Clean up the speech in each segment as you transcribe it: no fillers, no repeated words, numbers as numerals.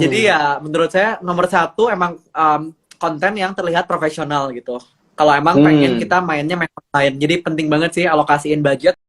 Jadi ya menurut saya nomor satu emang konten yang terlihat profesional gitu. Kalau emang pengen kita mainnya main online, jadi penting banget sih alokasiin budget.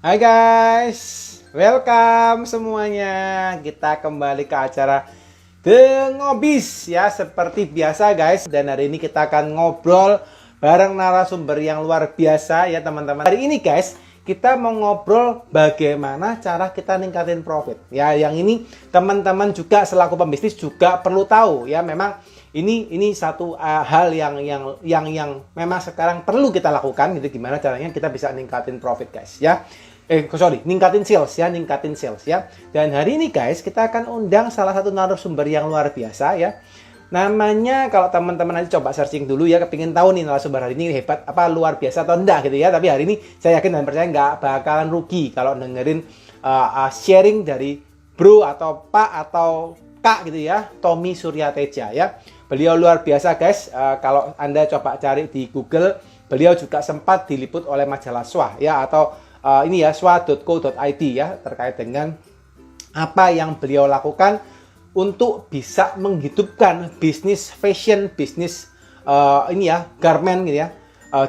Hai guys, welcome semuanya. Kita kembali ke acara The Ngobis ya, seperti biasa guys. Dan hari ini kita akan ngobrol bareng narasumber yang luar biasa ya teman-teman. Hari ini guys, kita mau ngobrol bagaimana cara kita ningkatin profit. Ya, yang ini teman-teman juga selaku pembisnis juga perlu tahu ya. Memang ini satu hal yang memang sekarang perlu kita lakukan gitu, gimana caranya kita bisa ningkatin profit guys ya. Ningkatin sales ya. Dan hari ini guys, kita akan undang salah satu narasumber yang luar biasa ya. Namanya, kalau teman-teman nanti coba searching dulu ya, kepingin tahu nih narasumber hari ini hebat apa luar biasa atau enggak gitu ya. Tapi hari ini saya yakin dan percaya nggak bakalan rugi kalau dengerin sharing dari bro atau pak atau kak gitu ya, Tommy Suryateja ya. Beliau luar biasa guys. Kalau Anda coba cari di Google, beliau juga sempat diliput oleh majalah SWA ya, atau ini ya, swa.co.id ya, terkait dengan apa yang beliau lakukan untuk bisa menghidupkan bisnis fashion, bisnis ini ya, garment gitu ya,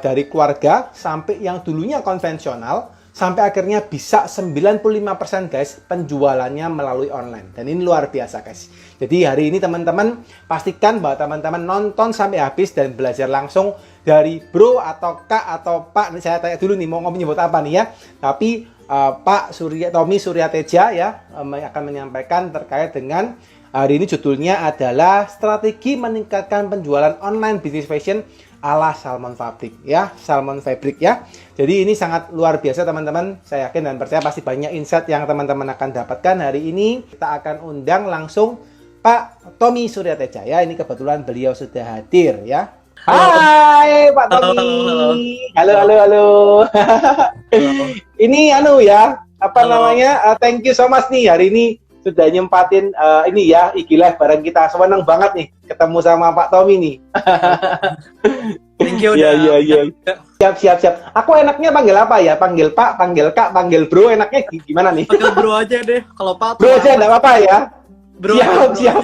dari keluarga sampai yang dulunya konvensional, sampai akhirnya bisa 95% guys penjualannya melalui online. Dan ini luar biasa guys. Jadi hari ini teman-teman pastikan bahwa teman-teman nonton sampai habis dan belajar langsung dari bro atau kak atau pak. Ini saya tanya dulu nih, mau menyebut apa nih ya. Tapi Pak Tommy Suryateja ya akan menyampaikan terkait dengan hari ini judulnya adalah strategi meningkatkan penjualan online bisnis fashion ala Salmon Fabric ya, Salmon Fabric ya. Jadi ini sangat luar biasa teman-teman. Saya yakin dan percaya pasti banyak insight yang teman-teman akan dapatkan. Hari ini kita akan undang langsung Pak Tommy Suryateja ya. Ini kebetulan beliau sudah hadir ya. Hai Pak Tommy. Halo. Ini ya, apa namanya? Thank you so much nih hari ini sudah nyempatin ini ya, IG Live bareng kita. Senang banget nih ketemu sama Pak Tommy nih. Thank you. Iya. Siap. Aku enaknya panggil apa ya? Panggil Pak, panggil Kak, panggil Bro, enaknya gimana nih? Panggil Bro aja deh. Kalau Pak Bro aja enggak apa-apa ya. Bro. Siap.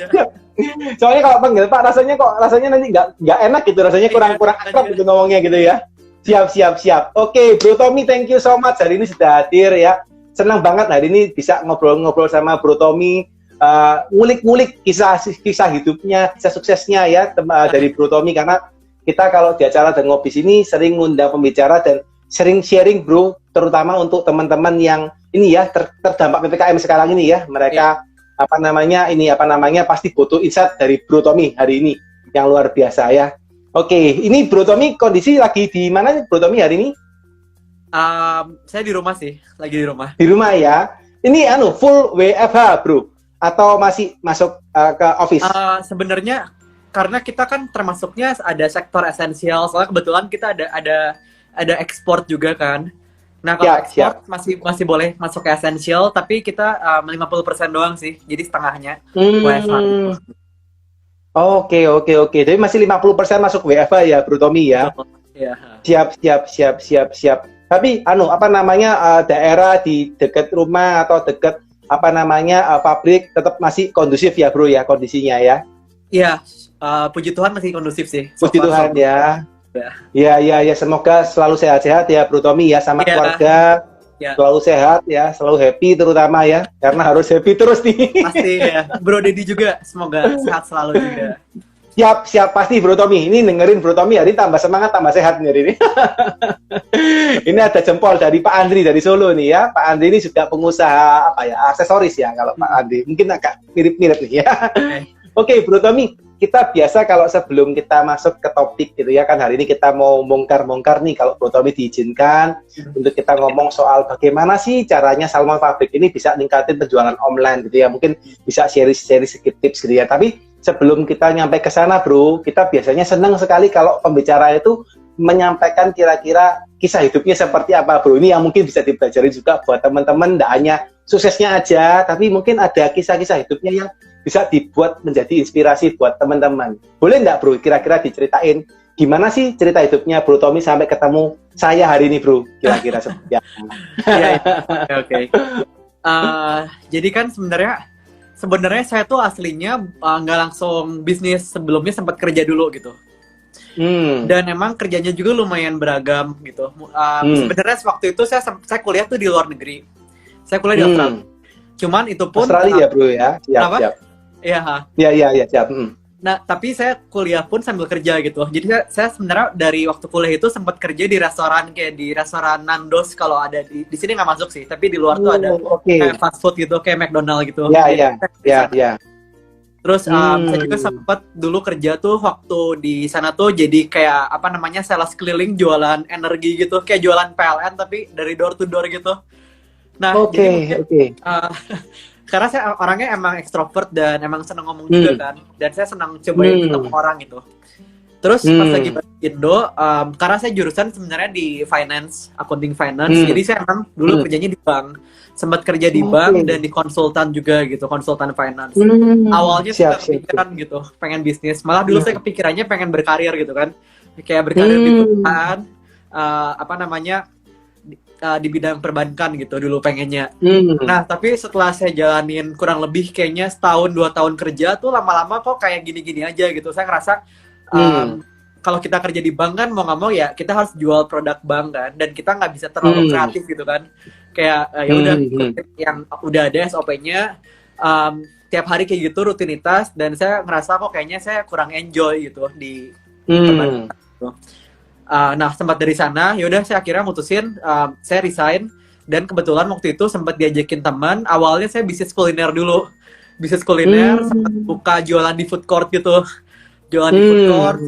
Soalnya kalau panggil Pak rasanya nanti nggak enak gitu, rasanya kurang akrab gitu ngomongnya gitu ya. Siap. Oke, Bro Tommy, thank you so much hari ini sudah hadir ya. Senang banget hari ini bisa ngobrol-ngobrol sama Bro Tommy, ngulik-ngulik kisah hidupnya, kisah suksesnya ya dari Bro Tommy, karena kita kalau di acara The Ngobis ini sering ngundang pembicara dan sering sharing Bro, terutama untuk teman-teman yang ini ya terdampak PPKM sekarang ini ya, mereka pasti butuh insight dari Bro Tommy hari ini yang luar biasa ya. Oke, ini Bro Tommy kondisi lagi di mana Bro Tommy hari ini? Saya di rumah sih, lagi di rumah. Di rumah ya. Ini full WFH Bro atau masih masuk ke office? Sebenarnya karena kita kan termasuknya ada sektor esensial, soalnya kebetulan kita ada ekspor juga kan. Nah kalau ekspor masih boleh masuk ke esensial, tapi kita 50% doang sih, jadi setengahnya WFH. Oke. Jadi masih 50% masuk WFH ya Bro Tommy ya. Iya. Siap. Tapi daerah di dekat rumah atau dekat pabrik tetap masih kondusif ya Bro ya kondisinya ya. Iya, puji Tuhan masih kondusif sih. Puji Tuhan ya. Ya, semoga selalu sehat-sehat ya Bro Tommy ya, sama keluarga. Ya. Selalu sehat ya, selalu happy terutama ya, karena harus happy terus nih. Pasti ya. Bro Dedi juga semoga sehat selalu juga. Siap pasti Bro Tommy. Ini dengerin Bro Tommy hari ini tambah semangat, tambah sehat nih hari ini. Ini ada jempol dari Pak Andri dari Solo nih ya. Pak Andri ini juga pengusaha aksesoris ya kalau Pak Andri. Mungkin agak mirip-mirip nih ya. Oke, Bro Tommy, kita biasa kalau sebelum kita masuk ke topik gitu ya, kan hari ini kita mau bongkar-bongkar nih kalau Bro Tommy diizinkan untuk kita ngomong soal bagaimana sih caranya Salmon Fabric ini bisa ningkatin penjualan online gitu ya. Mungkin bisa share sedikit tips gitu ya. Tapi sebelum kita nyampe ke sana Bro, kita biasanya senang sekali kalau pembicara itu menyampaikan kira-kira kisah hidupnya seperti apa Bro. Ini yang mungkin bisa dipelajari juga buat teman-teman, tidak hanya suksesnya aja, tapi mungkin ada kisah-kisah hidupnya yang bisa dibuat menjadi inspirasi buat teman-teman. Boleh nggak bro, kira-kira diceritain gimana sih cerita hidupnya Bro Tommy sampai ketemu saya hari ini bro, kira-kira seperti apa? Oke. Jadi kan sebenarnya saya tuh aslinya nggak langsung bisnis, sebelumnya sempat kerja dulu gitu. Dan emang kerjanya juga lumayan beragam gitu. Sebenarnya waktu itu saya kuliah tuh di luar negeri. Saya kuliah di Australia. Cuman itu pun Australia bro ya. Siap. Iya siap. Nah, tapi saya kuliah pun sambil kerja gitu. Jadi saya sebenarnya dari waktu kuliah itu sempat kerja di restoran, kayak di restoran Nando's, kalau ada di sini nggak masuk sih, tapi di luar tuh ada kayak fast food gitu, kayak McDonald gitu. Iya. Terus saya juga sempat dulu kerja tuh waktu di sana tuh jadi kayak apa namanya, sales keliling jualan energi gitu, kayak jualan PLN tapi dari door to door gitu. Nah, jadi karena saya orangnya emang ekstrovert dan emang seneng ngomong juga kan, dan saya senang cobain ketemu orang gitu. Terus pas lagi di Indo, karena saya jurusan sebenarnya di finance, accounting finance, jadi saya emang dulu kerjanya di bank, sempat kerja di bank dan di konsultan juga gitu, konsultan finance. Awalnya saya kepikiran gitu, pengen bisnis, malah dulu saya kepikirannya pengen berkarir gitu kan, kayak berkarir di perusahaan, apa namanya, di bidang perbankan gitu dulu pengennya. Nah, tapi setelah saya jalanin kurang lebih kayaknya setahun 2 tahun kerja tuh lama-lama kok kayak gini-gini aja gitu. Saya ngerasa kalau kita kerja di bank kan mau nggak mau ya kita harus jual produk bank kan, dan kita nggak bisa terlalu kreatif gitu kan. Kayak ya udah yang udah ada SOP-nya, tiap hari kayak gitu rutinitas, dan saya ngerasa kok kayaknya saya kurang enjoy gitu di perbankan gitu. Nah, sempat dari sana, yaudah saya akhirnya mutusin, saya resign, dan kebetulan waktu itu sempat diajakin teman. Awalnya saya bisnis kuliner dulu, sempat buka jualan di food court gitu, jualan di food court,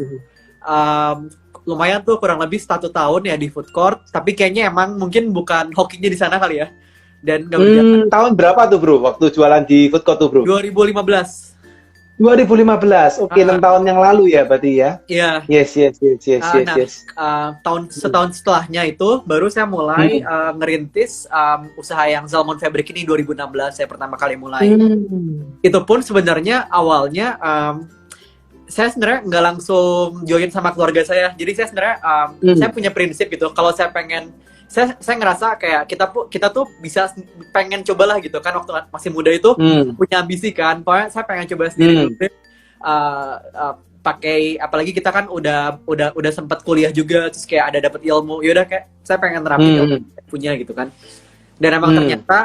lumayan tuh kurang lebih 1 tahun ya di food court, tapi kayaknya emang mungkin bukan hokinya di sana kali ya, dan nggak berjalan. Tahun berapa tuh bro, waktu jualan di food court tuh bro? 2015. 2015, oke, 6 tahun yang lalu ya berarti ya? Iya. Yes. Setahun setelahnya itu baru saya mulai ngerintis usaha yang Salmon Fabric ini. 2016 saya pertama kali mulai. Itu pun sebenarnya awalnya saya sebenarnya nggak langsung join sama keluarga saya. Jadi saya sebenarnya saya punya prinsip gitu. Kalau saya pengen, saya ngerasa kayak kita tuh bisa pengen cobalah gitu kan, waktu masih muda itu punya ambisi kan. Pokoknya saya pengen coba sendiri dulu, pakai, apalagi kita kan udah sempat kuliah juga, terus kayak ada dapat ilmu, yaudah kayak saya pengen terapin ilmu yang punya gitu kan. Dan emang ternyata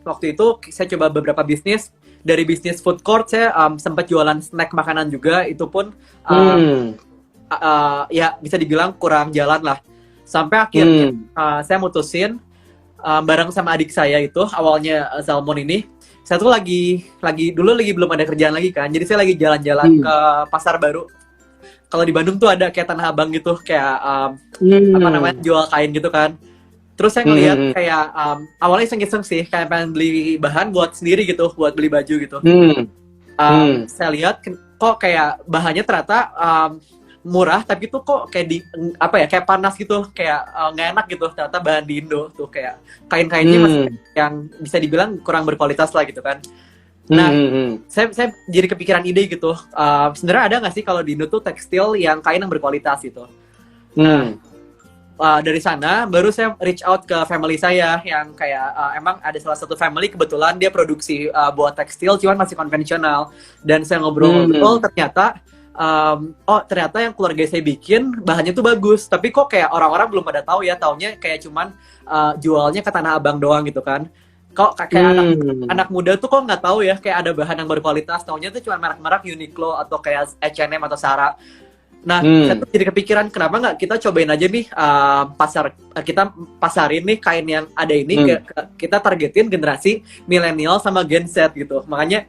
waktu itu saya coba beberapa bisnis. Dari bisnis food court saya sempat jualan snack makanan juga, itu pun ya bisa dibilang kurang jalan lah. Sampai akhirnya saya mutusin bareng sama adik saya itu, awalnya Salmon ini, saya tuh lagi belum ada kerjaan lagi kan, jadi saya lagi jalan-jalan ke pasar baru. Kalau di Bandung tuh ada kayak Tanah Abang gitu, kayak apa namanya, jual kain gitu kan. Terus saya ngeliat kayak awalnya iseng-iseng sih, kayak pengen beli bahan buat sendiri gitu, buat beli baju gitu. Saya lihat kok kayak bahannya ternyata murah, tapi tuh kok kayak kayak panas gitu, kayak nggak enak gitu. Ternyata bahan di Indo tuh kayak kain-kainnya masih yang bisa dibilang kurang berkualitas lah gitu kan. Nah, saya jadi kepikiran ide gitu. Sebenarnya ada nggak sih kalau di Indo tuh tekstil yang kain yang berkualitas gitu. Dari sana baru saya reach out ke family saya yang kayak emang ada salah satu family kebetulan dia produksi buat tekstil, cuman masih konvensional. Dan saya ngobrol-ngobrol, ternyata ternyata yang keluarga saya bikin bahannya tuh bagus, tapi kok kayak orang-orang belum pada tahu ya, taunya kayak cuman jualnya ke Tanah Abang doang gitu kan. Kok kayak anak muda tuh kok nggak tahu ya kayak ada bahan yang berkualitas, taunya tuh cuma merek-merek Uniqlo atau kayak H&M atau Zara. Nah, saya tuh jadi kepikiran, kenapa nggak kita cobain aja nih kita pasarin nih kain yang ada ini, kita targetin generasi milenial sama Gen Z gitu. Makanya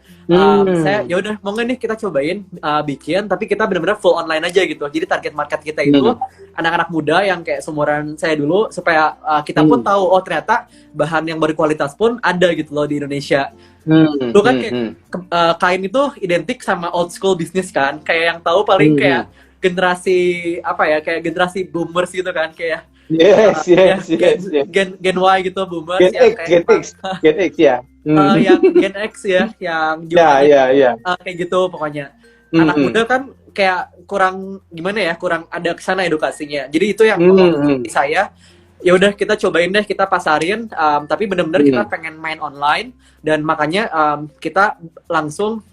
saya ya udah mau nggak nih kita cobain bikin, tapi kita benar-benar full online aja gitu. Jadi target market kita itu anak-anak muda yang kayak seumuran saya dulu, supaya kita pun tahu oh ternyata bahan yang berkualitas pun ada gitu loh di Indonesia. Dulu kan kayak kain itu identik sama old school business kan, kayak yang tahu paling kayak generasi apa ya, kayak generasi boomers gitu kan, kayak Yes, Ya, yes, yes, yes. Gen Y gitu, boomers Gen yang X, kayak Gen emang, X, Gen X ya. yang Gen X ya, yang Ya, jawabannya ya, ya. kayak gitu pokoknya. Anak Hmm, muda kan kayak kurang gimana ya, kurang ada kesana edukasinya. Jadi itu yang hmm, memotivasi saya. Ya udah kita cobain deh, kita pasarin. Tapi benar-benar kita hmm, pengen main online dan makanya kita langsung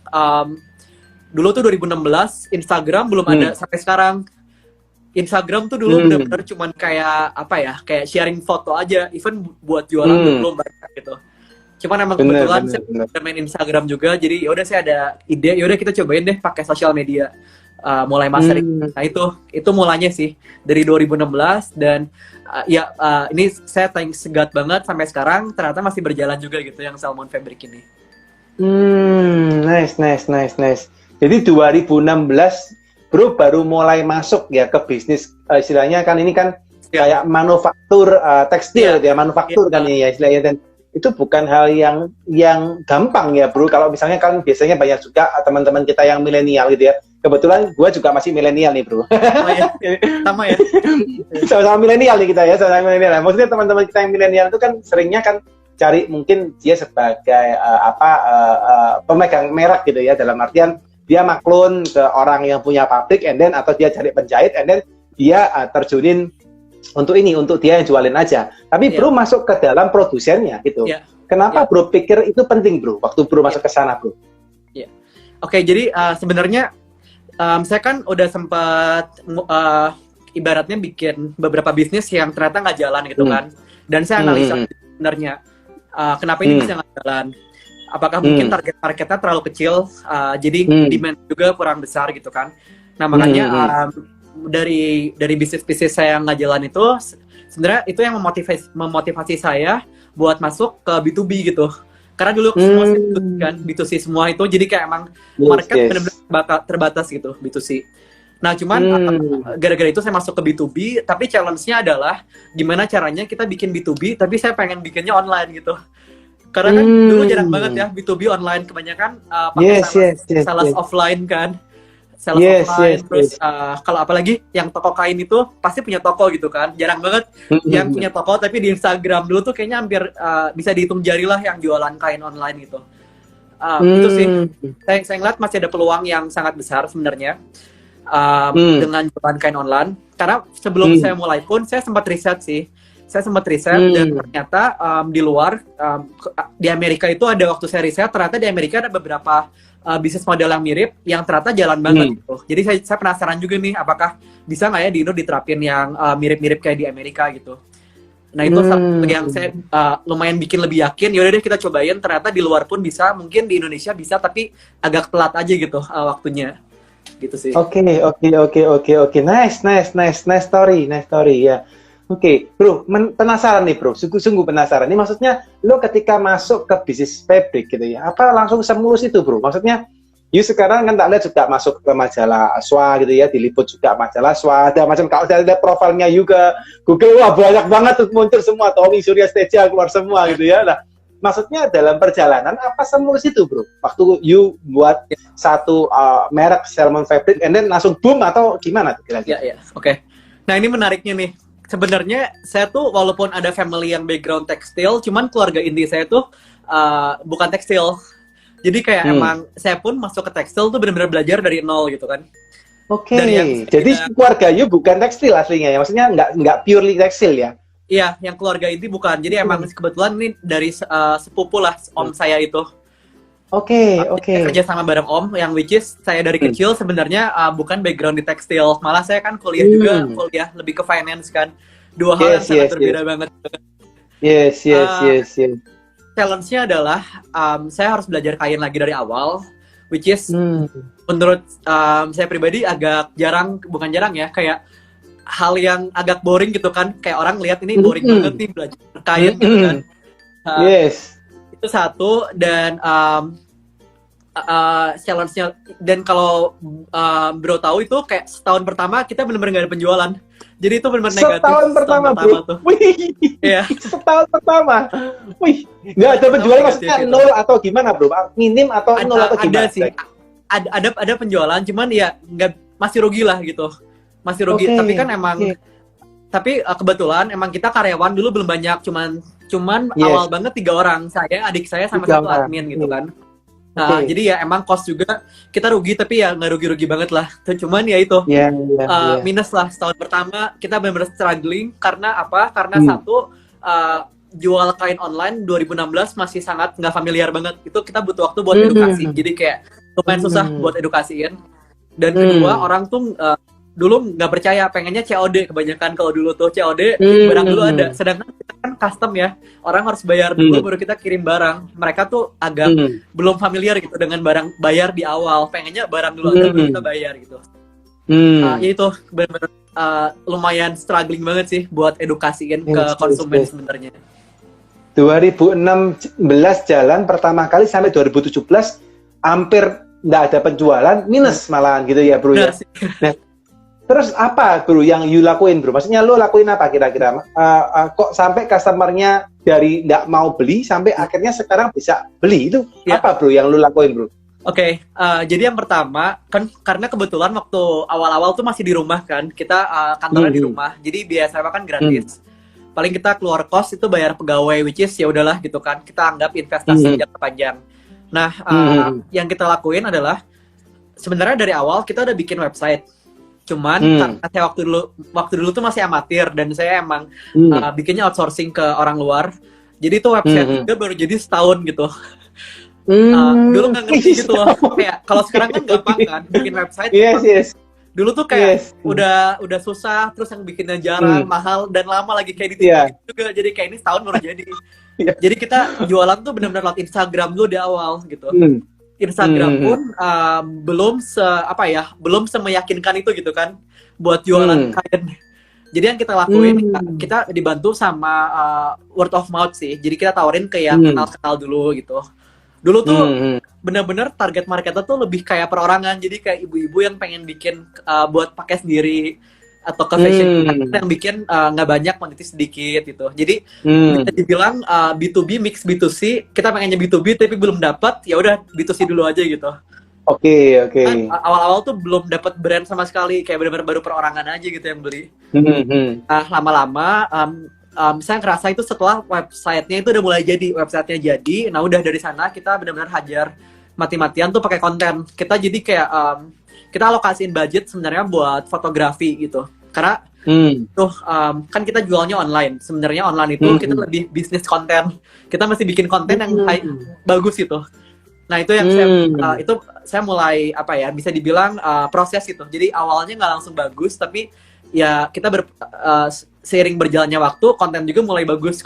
dulu tuh 2016 Instagram belum ada hmm, sampai sekarang. Instagram tuh dulu hmm, benar-benar cuman kayak apa ya, kayak sharing foto aja, even buat jualan tuh hmm. belum banyak gitu. Cuman emang Bener, kebetulan bener, saya bener. udah main Instagram juga, jadi yaudah saya ada ide, yaudah kita cobain deh pakai sosial media, mulai masterik. Hmm. Nah itu mulanya sih dari 2016 dan ini saya thanks God banget sampai sekarang ternyata masih berjalan juga gitu yang Salmon Fabric ini. Nice, nice, nice, nice. Jadi 2016 Bro baru mulai masuk ya ke bisnis istilahnya kan ini kan Ya, kayak manufaktur ya, tekstil ya, manufaktur kan ya, ini ya istilahnya dan itu bukan hal yang gampang ya Bro. Kalau misalnya kan biasanya banyak juga teman-teman kita yang milenial gitu ya. Kebetulan gue juga masih milenial nih Bro. oh ya, sama ya. Sama-sama milenial nih kita ya, sama-sama milenial. Maksudnya teman-teman kita yang milenial itu kan seringnya kan cari mungkin dia sebagai pemegang merek gitu ya, dalam artian dia maklun ke orang yang punya pabrik and then atau dia cari penjahit and then dia terjunin untuk ini, untuk dia yang jualin aja. Tapi Bro masuk ke dalam produsennya gitu. Ya, Kenapa ya, Bro pikir itu penting Bro waktu Bro masuk ke sana Bro? ya. Oke, jadi sebenarnya saya kan udah sempat ibaratnya bikin beberapa bisnis yang ternyata nggak jalan gitu kan. Dan saya analisa sebenarnya kenapa ini bisa nggak jalan. Apakah mungkin target marketnya terlalu kecil, jadi demand juga kurang besar gitu kan. Nah makanya dari bisnis-bisnis saya yang nggak jalan itu, sebenarnya itu yang memotivasi saya buat masuk ke B2B gitu. Karena dulu semua kan B2C semua itu, jadi kayak emang market benar-benar terbatas gitu B2C. Nah cuman gara-gara itu saya masuk ke B2B, tapi challenge-nya adalah gimana caranya kita bikin B2B, tapi saya pengen bikinnya online gitu. Karena kan dulu jarang banget ya B2B online, kebanyakan pakai sales offline kan. Sales offline, terus kalau apalagi yang toko kain itu pasti punya toko gitu kan. Jarang banget yang punya toko, tapi di Instagram dulu tuh kayaknya hampir bisa dihitung jari lah yang jualan kain online gitu. Itu sih, saya ngeliat masih ada peluang yang sangat besar sebenarnya dengan jualan kain online. Karena sebelum saya mulai pun, saya sempat riset sih. Saya sempat riset dan ternyata di luar, di Amerika itu ada waktu saya riset, ternyata di Amerika ada beberapa bisnis model yang mirip, yang ternyata jalan banget gitu. Jadi saya penasaran juga nih, apakah bisa nggak ya di Indo diterapin yang mirip-mirip kayak di Amerika gitu. Nah itu yang saya lumayan bikin lebih yakin, yaudah deh kita cobain, ternyata di luar pun bisa, mungkin di Indonesia bisa, tapi agak telat aja gitu waktunya. Gitu sih. Oke. Nice story ya. Oke, Bro, penasaran nih Bro, sungguh penasaran. Ini maksudnya lo ketika masuk ke bisnis pabrik gitu ya, apa langsung semulus itu Bro? Maksudnya, you sekarang kan tak lihat juga masuk ke majalah SWA gitu ya, diliput juga majalah SWA, ada macam kalau saya lihat profilnya juga Google, wah banyak banget tuh muncul semua, Tommy Surya Teja keluar semua gitu ya. Nah, maksudnya dalam perjalanan apa semulus itu Bro? Waktu you buat satu merek Salmon Fabric, and then langsung boom atau gimana tuh kira-kira? Ya. Oke. Nah ini menariknya nih. Sebenarnya saya tuh walaupun ada family yang background tekstil, cuman keluarga inti saya tuh bukan tekstil. Jadi kayak emang saya pun masuk ke tekstil tuh benar-benar belajar dari nol gitu kan. Oke. Jadi keluarga you bukan tekstil aslinya ya, maksudnya nggak purely tekstil ya? Iya, yang keluarga inti bukan. Jadi emang kebetulan ini dari sepupu lah om saya itu. Oke. Kerja sama bareng om, yang which is saya dari kecil sebenarnya bukan background di tekstil, malah saya kan kuliah juga, kuliah lebih ke finance kan, dua hal yang sangat berbeda banget. Yes. Challenge-nya adalah saya harus belajar kain lagi dari awal, which is menurut saya pribadi agak bukan jarang ya, kayak hal yang agak boring gitu kan, kayak orang lihat ini boring banget nih belajar kain gitu kan. Yes. Itu satu, dan challenge-nya, dan kalau Bro tahu itu kayak setahun pertama kita benar-benar nggak ada penjualan, jadi itu benar-benar negatif. Setahun pertama tuh. Wih, yeah. Setahun pertama, wih, nggak ada penjualan maksudnya gitu. Nol atau gimana Bro? Minim atau nol atau gimana? Ada sih, ada penjualan, cuman ya nggak, masih rugi lah gitu, masih rugi. Tapi kan emang tapi kebetulan emang kita karyawan dulu belum banyak, cuman Yes. awal banget 3 orang, saya, adik saya sama 3 satu orang. admin gitu kan. Nah, Oke. jadi ya emang cost juga kita rugi, tapi ya nggak rugi-rugi banget lah. Cuman ya itu Iya, iya, iya. minus lah setahun pertama kita benar-benar struggling karena apa? Karena Hmm. satu jual kain online 2016 masih sangat nggak familiar banget. Itu kita butuh waktu buat edukasi. Jadi kayak lumayan susah buat edukasiin. Dan kedua, orang tuh dulu nggak percaya, pengennya COD kebanyakan. Kalau dulu tuh COD barang dulu ada, sedangkan kita kan custom ya, orang harus bayar dulu baru kita kirim barang. Mereka tuh agak belum familiar gitu dengan barang bayar di awal, pengennya barang dulu ada baru kita bayar gitu. Ya itu benar-benar lumayan struggling banget sih buat edukasiin ke konsumen sebenarnya. 2016 jalan pertama kali sampai 2017 hampir nggak ada penjualan, minus malahan gitu ya bro ya. Nah, terus apa bro yang you lakuin bro? Maksudnya lo lakuin apa kira-kira? Kok sampai customernya dari nggak mau beli sampai akhirnya sekarang bisa beli, itu apa bro yang lo lakuin bro? Oke, jadi yang pertama kan karena kebetulan waktu awal-awal tuh masih di rumah kan, kita kantornya di rumah, jadi biaya sewa kan gratis. Paling kita keluar kos itu bayar pegawai, which is ya udahlah gitu kan, kita anggap investasi jangka panjang. Nah, yang kita lakuin adalah sebenarnya dari awal kita udah bikin website. Cuman karena saya waktu dulu tuh masih amatir dan saya emang bikinnya outsourcing ke orang luar. Jadi tuh website juga baru jadi setahun gitu. Dulu nggak ngerti gitu loh. Kayak kalau sekarang kan gampang kan bikin website. Yes. Dulu tuh kayak udah susah, terus yang bikinnya jarang, mahal dan lama lagi kayak juga. Jadi kayak ini setahun baru jadi. Jadi kita jualan tuh benar-benar lewat Instagram dulu di awal gitu. Instagram pun belum semeyakinkan itu gitu kan buat jualan kain. Jadi yang kita lakuin kita dibantu sama word of mouth sih. Jadi kita tawarin ke yang kenal-kenal dulu gitu. Dulu tuh bener-bener target marketnya tuh lebih kayak perorangan, jadi kayak ibu-ibu yang pengen bikin buat pakai sendiri atau ke fashion yang bikin nggak banyak, quantity sedikit gitu. Jadi bisa dibilang B2B mix B2C, kita pengennya B2B tapi belum dapat, ya udah B2C dulu aja gitu. Oke. Kan, awal-awal tuh belum dapat brand sama sekali, kayak bener-bener baru perorangan aja gitu yang beli. Lama-lama saya ngerasa itu setelah websitenya itu udah mulai jadi, websitenya jadi, nah udah dari sana kita benar-benar hajar mati-matian tuh pakai konten. Kita jadi kayak kita alokasiin budget sebenarnya buat fotografi gitu, karena tuh kan kita jualnya online. Sebenarnya online itu kita lebih bisnis konten, kita masih bikin konten yang bagus gitu. Nah itu yang saya mulai bisa dibilang proses itu. Jadi awalnya nggak langsung bagus, tapi ya kita seiring berjalannya waktu, konten juga mulai bagus,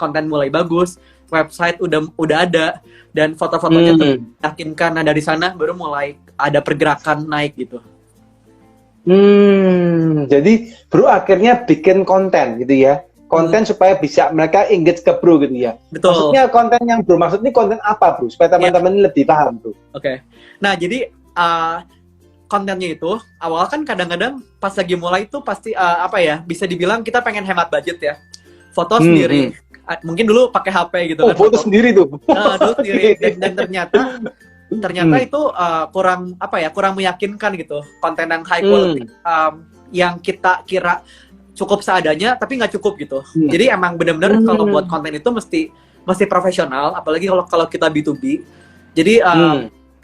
website udah ada, dan foto-fotonya meyakinkan. Nah dari sana baru mulai ada pergerakan naik gitu. Jadi bro akhirnya bikin konten gitu ya, konten supaya bisa mereka engage ke bro gitu ya. Betul. Maksudnya konten yang bro maksud ini konten apa bro, supaya teman-teman lebih paham bro. Oke. Nah jadi kontennya itu awal kan kadang-kadang pas lagi mulai itu pasti bisa dibilang kita pengen hemat budget ya, foto sendiri. Mungkin dulu pakai HP gitu kan, foto sendiri tuh. Dulu sendiri. Dan ternyata itu kurang meyakinkan gitu, konten yang high quality yang kita kira cukup seadanya tapi nggak cukup gitu. Jadi emang benar-benar kalau buat konten itu mesti profesional, apalagi kalau kita B2B. Jadi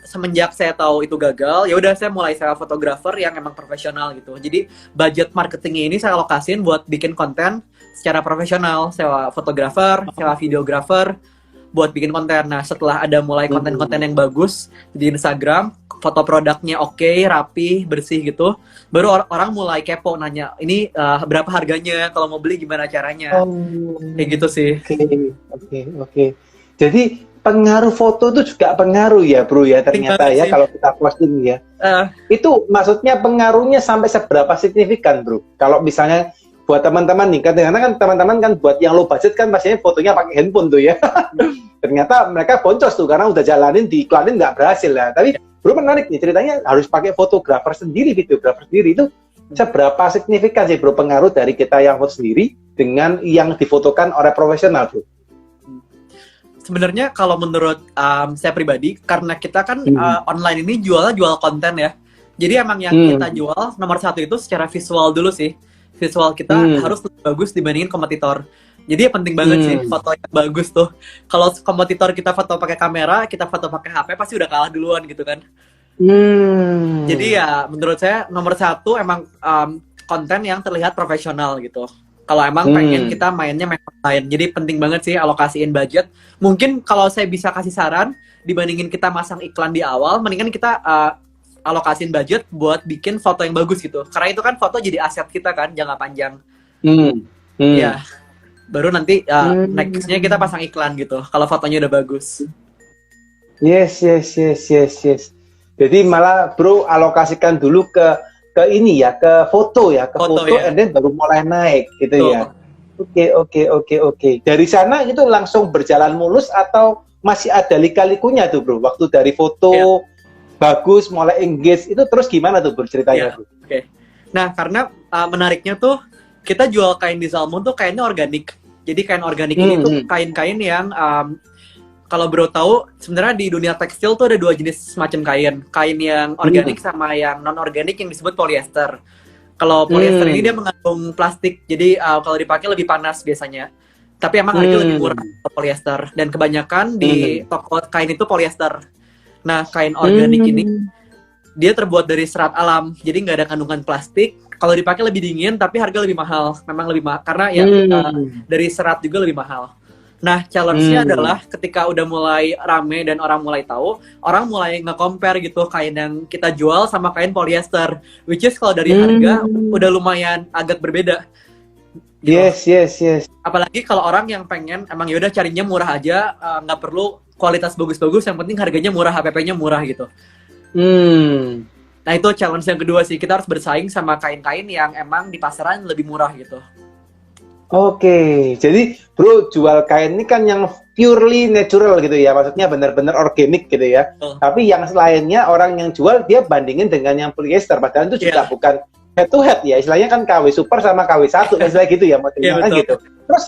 semenjak saya tahu itu gagal, ya udah saya mulai sewa fotografer yang emang profesional gitu. Jadi budget marketingnya ini saya alokasin buat bikin konten secara profesional, sewa fotografer, sewa videografer buat bikin konten. Nah setelah ada mulai konten-konten yang bagus di Instagram, foto produknya oke, rapi, bersih gitu, baru orang mulai kepo nanya, ini berapa harganya, kalau mau beli gimana caranya, kayak gitu sih. Oke. Jadi pengaruh foto itu juga pengaruh ya bro ya ternyata ya, kalau kita posting ya. Itu maksudnya pengaruhnya sampai seberapa signifikan bro? Kalau misalnya buat teman-teman nih, karena kan teman-teman kan buat yang low budget kan pastinya fotonya pakai handphone tuh ya. Ternyata mereka boncos tuh karena udah jalanin diiklanin nggak berhasil ya. Tapi bro menarik nih ceritanya, harus pakai fotografer sendiri, videografer sendiri, itu seberapa signifikan sih bro pengaruh dari kita yang foto sendiri dengan yang difotokan oleh profesional bro? Sebenarnya kalau menurut saya pribadi, karena kita kan online ini jual konten ya. Jadi emang yang kita jual nomor satu itu secara visual dulu sih. visual kita harus lebih bagus dibandingin kompetitor. Jadi ya penting banget sih foto yang bagus tuh. Kalau kompetitor kita foto pakai kamera, kita foto pakai HP pasti udah kalah duluan gitu kan. Jadi ya menurut saya nomor satu emang konten yang terlihat profesional gitu. Kalau emang pengen kita mainnya main online. Jadi penting banget sih alokasiin budget. Mungkin kalau saya bisa kasih saran, dibandingin kita masang iklan di awal, mendingan kita alokasiin budget buat bikin foto yang bagus gitu. Karena itu kan foto jadi aset kita kan, jangka panjang. Ya. Baru nanti nextnya kita pasang iklan gitu kalau fotonya udah bagus. Yes. Jadi malah bro alokasikan dulu ke ini ya, ke foto ya, foto ya. And then baru mulai naik gitu ya. Oke. Dari sana itu langsung berjalan mulus atau masih ada lika-likunya tuh bro? Waktu dari foto bagus mulai engage itu terus gimana tuh bro ceritanya bro? Oke. Nah karena menariknya tuh kita jual kain di Zalmon tuh kainnya organik. Jadi kain organik ini tuh kain-kain yang kalau bro tahu sebenarnya di dunia tekstil tuh ada dua jenis semacam kain. Kain yang organik sama yang non organik yang disebut polyester. Kalau polyester ini dia mengandung plastik, jadi kalau dipakai lebih panas biasanya. Tapi emang harganya lebih murah polyester dan kebanyakan di toko kain itu polyester. Nah kain organik ini dia terbuat dari serat alam, jadi nggak ada kandungan plastik. Kalau dipakai lebih dingin, tapi harga lebih mahal. Memang lebih mahal, karena ya dari serat juga lebih mahal. Nah, challenge-nya adalah ketika udah mulai rame dan orang mulai tahu, orang mulai nge-compare gitu kain yang kita jual sama kain polyester. Which is kalau dari harga udah lumayan agak berbeda. Gitu. Yes. Apalagi kalau orang yang pengen, emang yaudah carinya murah aja, nggak perlu kualitas bagus-bagus, yang penting harganya murah, HPP-nya murah gitu. Nah itu challenge yang kedua sih, kita harus bersaing sama kain-kain yang emang di pasaran lebih murah gitu. Oke, jadi bro jual kain ini kan yang purely natural gitu ya, maksudnya benar-benar organik gitu ya. Tapi yang lainnya orang yang jual dia bandingin dengan yang polyester, padahal itu juga bukan head to head ya, istilahnya kan KW Super sama KW 1 misalnya gitu ya modelnya kan gitu. Terus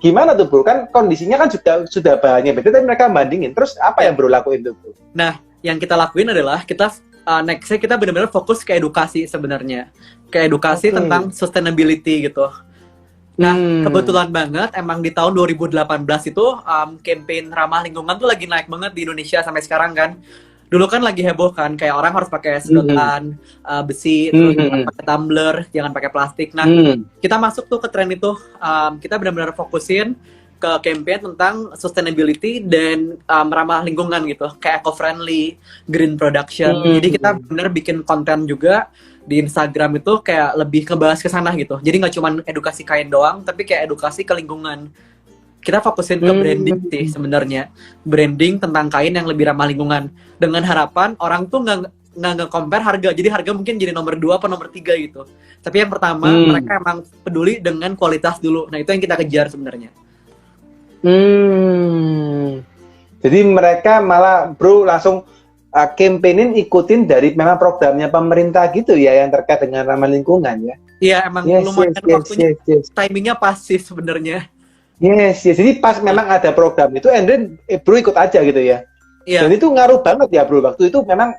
gimana tuh bro, kan kondisinya kan juga sudah bahannya beda, tapi mereka bandingin, terus apa yang bro lakuin tuh bro? Nah yang kita lakuin adalah kita nextnya kita benar-benar fokus ke edukasi sebenarnya, ke edukasi tentang sustainability gitu. Nah kebetulan banget emang di tahun 2018 itu campaign ramah lingkungan tuh lagi naik banget di Indonesia sampai sekarang kan. Dulu kan lagi heboh kan, kayak orang harus pakai sedotan besi, terus pakai tumbler, jangan pakai plastik. Nah kita masuk tuh ke tren itu, kita benar-benar fokusin ke campaign tentang sustainability dan ramah lingkungan gitu, kayak eco-friendly, green production. Jadi kita benar bikin konten juga di Instagram itu kayak lebih ngebahas ke sana gitu. Jadi nggak cuma edukasi kain doang, tapi kayak edukasi ke lingkungan. Kita fokusin ke branding sih sebenarnya, branding tentang kain yang lebih ramah lingkungan. Dengan harapan orang tuh nggak nge-compare harga, jadi harga mungkin jadi nomor 2 atau nomor 3 gitu. Tapi yang pertama mereka emang peduli dengan kualitas dulu. Nah itu yang kita kejar sebenarnya. Jadi mereka malah bro langsung campaignin ikutin dari memang programnya pemerintah gitu ya yang terkait dengan ramah lingkungan ya. Iya emang lumayan waktunya, timingnya pas sih sebenarnya. Yes. Jadi pas memang ada program itu, and then bro ikut aja gitu ya. Dan itu ngaruh banget ya bro. Waktu itu memang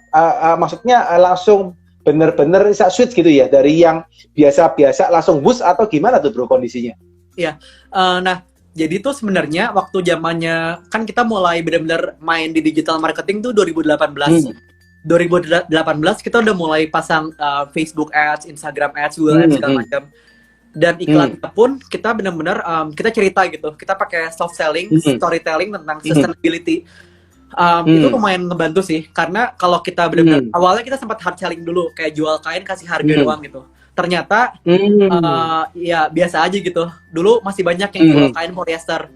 maksudnya langsung bener-bener switch gitu ya, dari yang biasa-biasa langsung boost atau gimana tuh bro kondisinya? Iya. Nah jadi tuh sebenarnya waktu zamannya kan kita mulai benar-benar main di digital marketing tuh 2018. 2018 kita udah mulai pasang Facebook Ads, Instagram Ads, Google Ads segala macam. Dan iklannya pun kita benar-benar kita cerita gitu. Kita pakai soft selling, storytelling tentang sustainability. Itu lumayan ngebantu sih, karena kalau kita benar-benar awalnya kita sempat hard selling dulu, kayak jual kain kasih harga doang gitu. Ternyata ya biasa aja gitu. Dulu masih banyak yang jual kain polyester.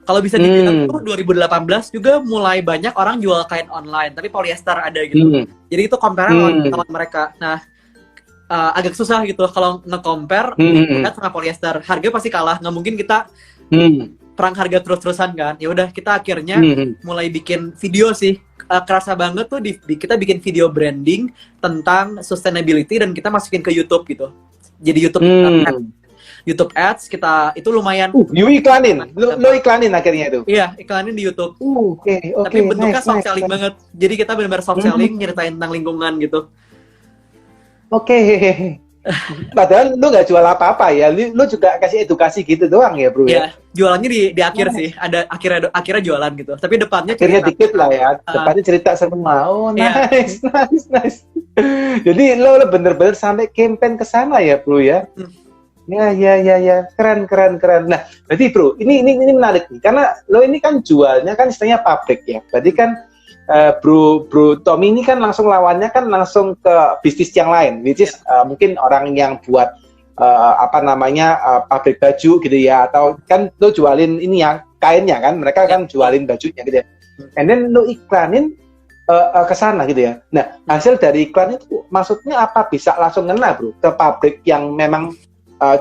Kalau bisa dibilang tuh 2018 juga mulai banyak orang jual kain online, tapi polyester ada gitu. Jadi itu compare lawan mereka. Nah agak susah gitu kalau nge-compare sama polyester. Harga pasti kalah, nggak mungkin kita perang harga terus-terusan kan. Ya udah kita akhirnya mulai bikin video sih. Kerasa banget tuh kita bikin video branding tentang sustainability dan kita masukin ke YouTube gitu. Jadi YouTube Ads kita itu lumayan. You iklanin, lo iklanin akhirnya itu. Iya, iklanin di YouTube. Oke. Tapi bentuknya soft selling banget. Jadi kita benar-benar soft selling, nyeritain tentang lingkungan gitu. Oke. Padahal lu nggak jual apa-apa ya, lu juga kasih edukasi gitu doang ya bro ya? Ya, jualannya di akhir sih, ada akhirnya jualan gitu. Tapi depannya Akhirnya cerita. dikit lah ya, Uh, depannya cerita semua. Oh ya, nice, nice, nice. Jadi lo bener-bener sampai campaign ke sana ya bro ya? Ya, ya, ya, ya, keren, keren, keren. Nah, berarti bro, ini menarik nih, karena lo ini kan jualnya kan istilahnya pabrik ya. Berarti kan bro Tommy ini kan langsung lawannya kan langsung ke bisnis yang lain, which is mungkin orang yang buat apa namanya pabrik baju gitu ya, atau kan lo jualin ini ya kainnya kan, mereka kan jualin bajunya gitu ya. And then lo iklanin ke sana gitu ya. Nah, hasil dari iklan itu maksudnya apa bisa langsung ngena bro ke pabrik yang memang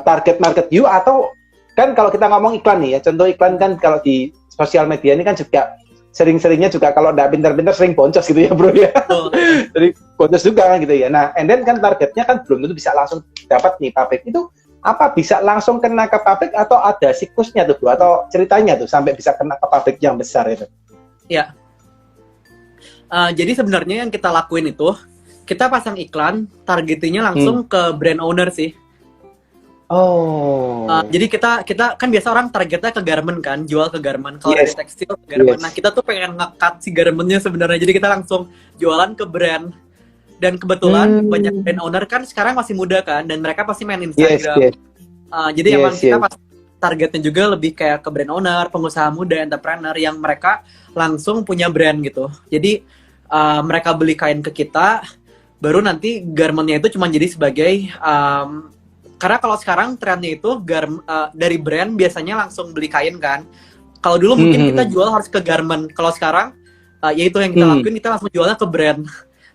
target market you, atau kan kalau kita ngomong iklan nih ya, contoh iklan kan kalau di sosial media ini kan juga sering-seringnya juga kalau nggak pintar-pintar sering boncos gitu ya bro ya. Jadi boncos juga kan gitu ya. Nah, and then kan targetnya kan belum tentu bisa langsung dapat nih pabrik itu, apa bisa langsung kena ke pabrik atau ada siklusnya tuh bro, atau ceritanya tuh sampai bisa kena ke pabrik yang besar itu? ya. Jadi sebenarnya yang kita lakuin itu, kita pasang iklan, targetingnya langsung ke brand owner sih. Oh. Jadi kita kan biasa orang targetnya ke garment kan, jual ke garment. Kalau dari tekstil ke garment. Nah, kita tuh pengen nge-cut si garmentnya sebenarnya. Jadi kita langsung jualan ke brand. Dan kebetulan banyak brand owner kan sekarang masih muda kan, dan mereka pasti main Instagram. Jadi emang kita pas targetnya juga lebih kayak ke brand owner, pengusaha muda, entrepreneur yang mereka langsung punya brand gitu. Jadi mereka beli kain ke kita, baru nanti garmentnya itu cuma jadi sebagai karena kalau sekarang trennya itu dari brand biasanya langsung beli kain kan. Kalau dulu mungkin kita jual harus ke garment. Kalau sekarang ya itu yang kita lakuin, kita langsung jualnya ke brand.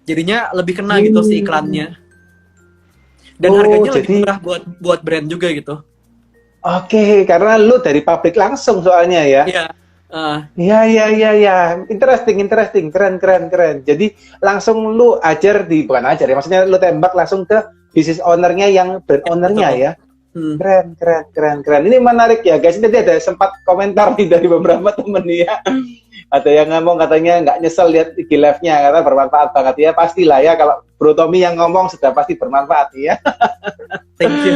Jadinya lebih kena gitu si iklannya. Dan harganya lebih murah buat brand juga gitu. Oke, karena lu dari pabrik langsung soalnya ya. Iya. Ya. Interesting. Keren. Jadi langsung lu bukan ajar ya, maksudnya lu tembak langsung ke bisnis ownernya yang brand ownernya ya. Keren. Ini menarik ya guys. Nanti ada sempat komentar nih dari beberapa temen nih ya. Ada yang ngomong katanya nggak nyesel lihat IG live-nya karena bermanfaat banget ya. Pastilah ya, kalau Bro Tommy yang ngomong sudah pasti bermanfaat ya. Thank you.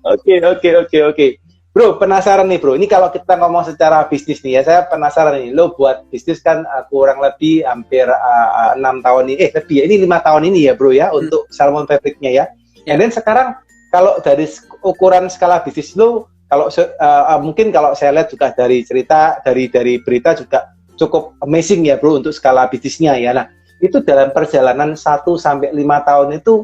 Oke. Bro, penasaran nih bro, ini kalau kita ngomong secara bisnis nih ya, saya penasaran nih, lo buat bisnis kan kurang lebih hampir 6 tahun ini, lebih ya, ini 5 tahun ini ya bro ya, untuk Salmon Fabricnya ya. Dan sekarang kalau dari ukuran skala bisnis lo, kalau mungkin kalau saya lihat juga dari cerita, dari berita juga cukup amazing ya bro untuk skala bisnisnya ya. Nah, itu dalam perjalanan 1 sampai 5 tahun itu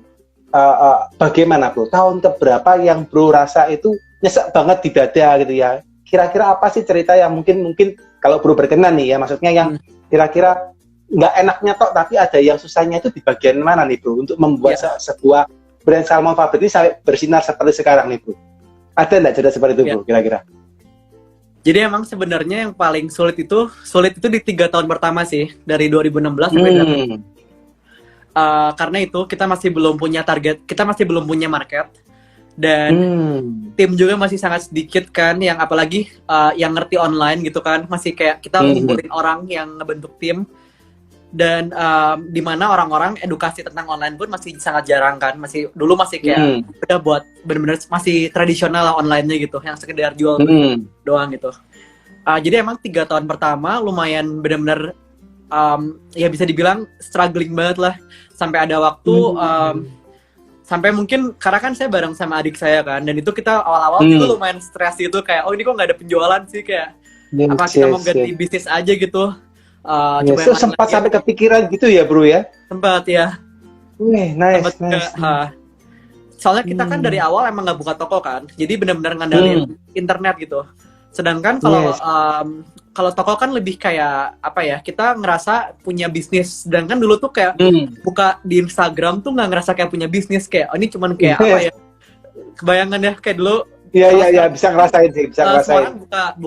bagaimana bro? Tahun keberapa yang bro rasa itu nyesek banget di dada gitu ya? Kira-kira apa sih cerita yang mungkin kalau bro berkenan nih ya, maksudnya yang kira-kira nggak enaknya tok, tapi ada yang susahnya itu di bagian mana nih bro untuk membuat sebuah brand Salmon Fabric ini sampai bersinar seperti sekarang nih bro? Ada nggak cerita seperti itu bro kira-kira? Jadi emang sebenarnya yang paling sulit itu di 3 tahun pertama sih, dari 2016 sampai karena itu kita masih belum punya target, kita masih belum punya market, dan tim juga masih sangat sedikit kan, yang apalagi yang ngerti online gitu kan, masih kayak kita ngumpulin orang yang ngebentuk tim, dan dimana orang-orang edukasi tentang online pun masih sangat jarang kan, dulu masih kayak udah buat bener-bener masih tradisional lah online-nya gitu, yang sekedar jual doang gitu. Jadi emang 3 tahun pertama lumayan bener-bener ya bisa dibilang struggling banget lah, sampai ada waktu sampai mungkin karena kan saya bareng sama adik saya kan, dan itu kita awal-awal itu lumayan stres gitu, kayak oh ini kok nggak ada penjualan sih, kayak apa kita mau ganti bisnis aja gitu. So, sempat sampai kepikiran gitu ya bro ya? Sempat ya. Nice. Soalnya kita kan dari awal emang nggak buka toko kan, jadi benar-benar ngandalin internet gitu. Sedangkan kalau toko kan lebih kayak apa ya, kita ngerasa punya bisnis. Sedangkan dulu tuh kayak buka di Instagram tuh nggak ngerasa kayak punya bisnis, kayak oh ini cuman kayak apa ya, kebayangan ya kayak dulu. Iya, bisa ngerasain sih, bisa ngerasain. Orang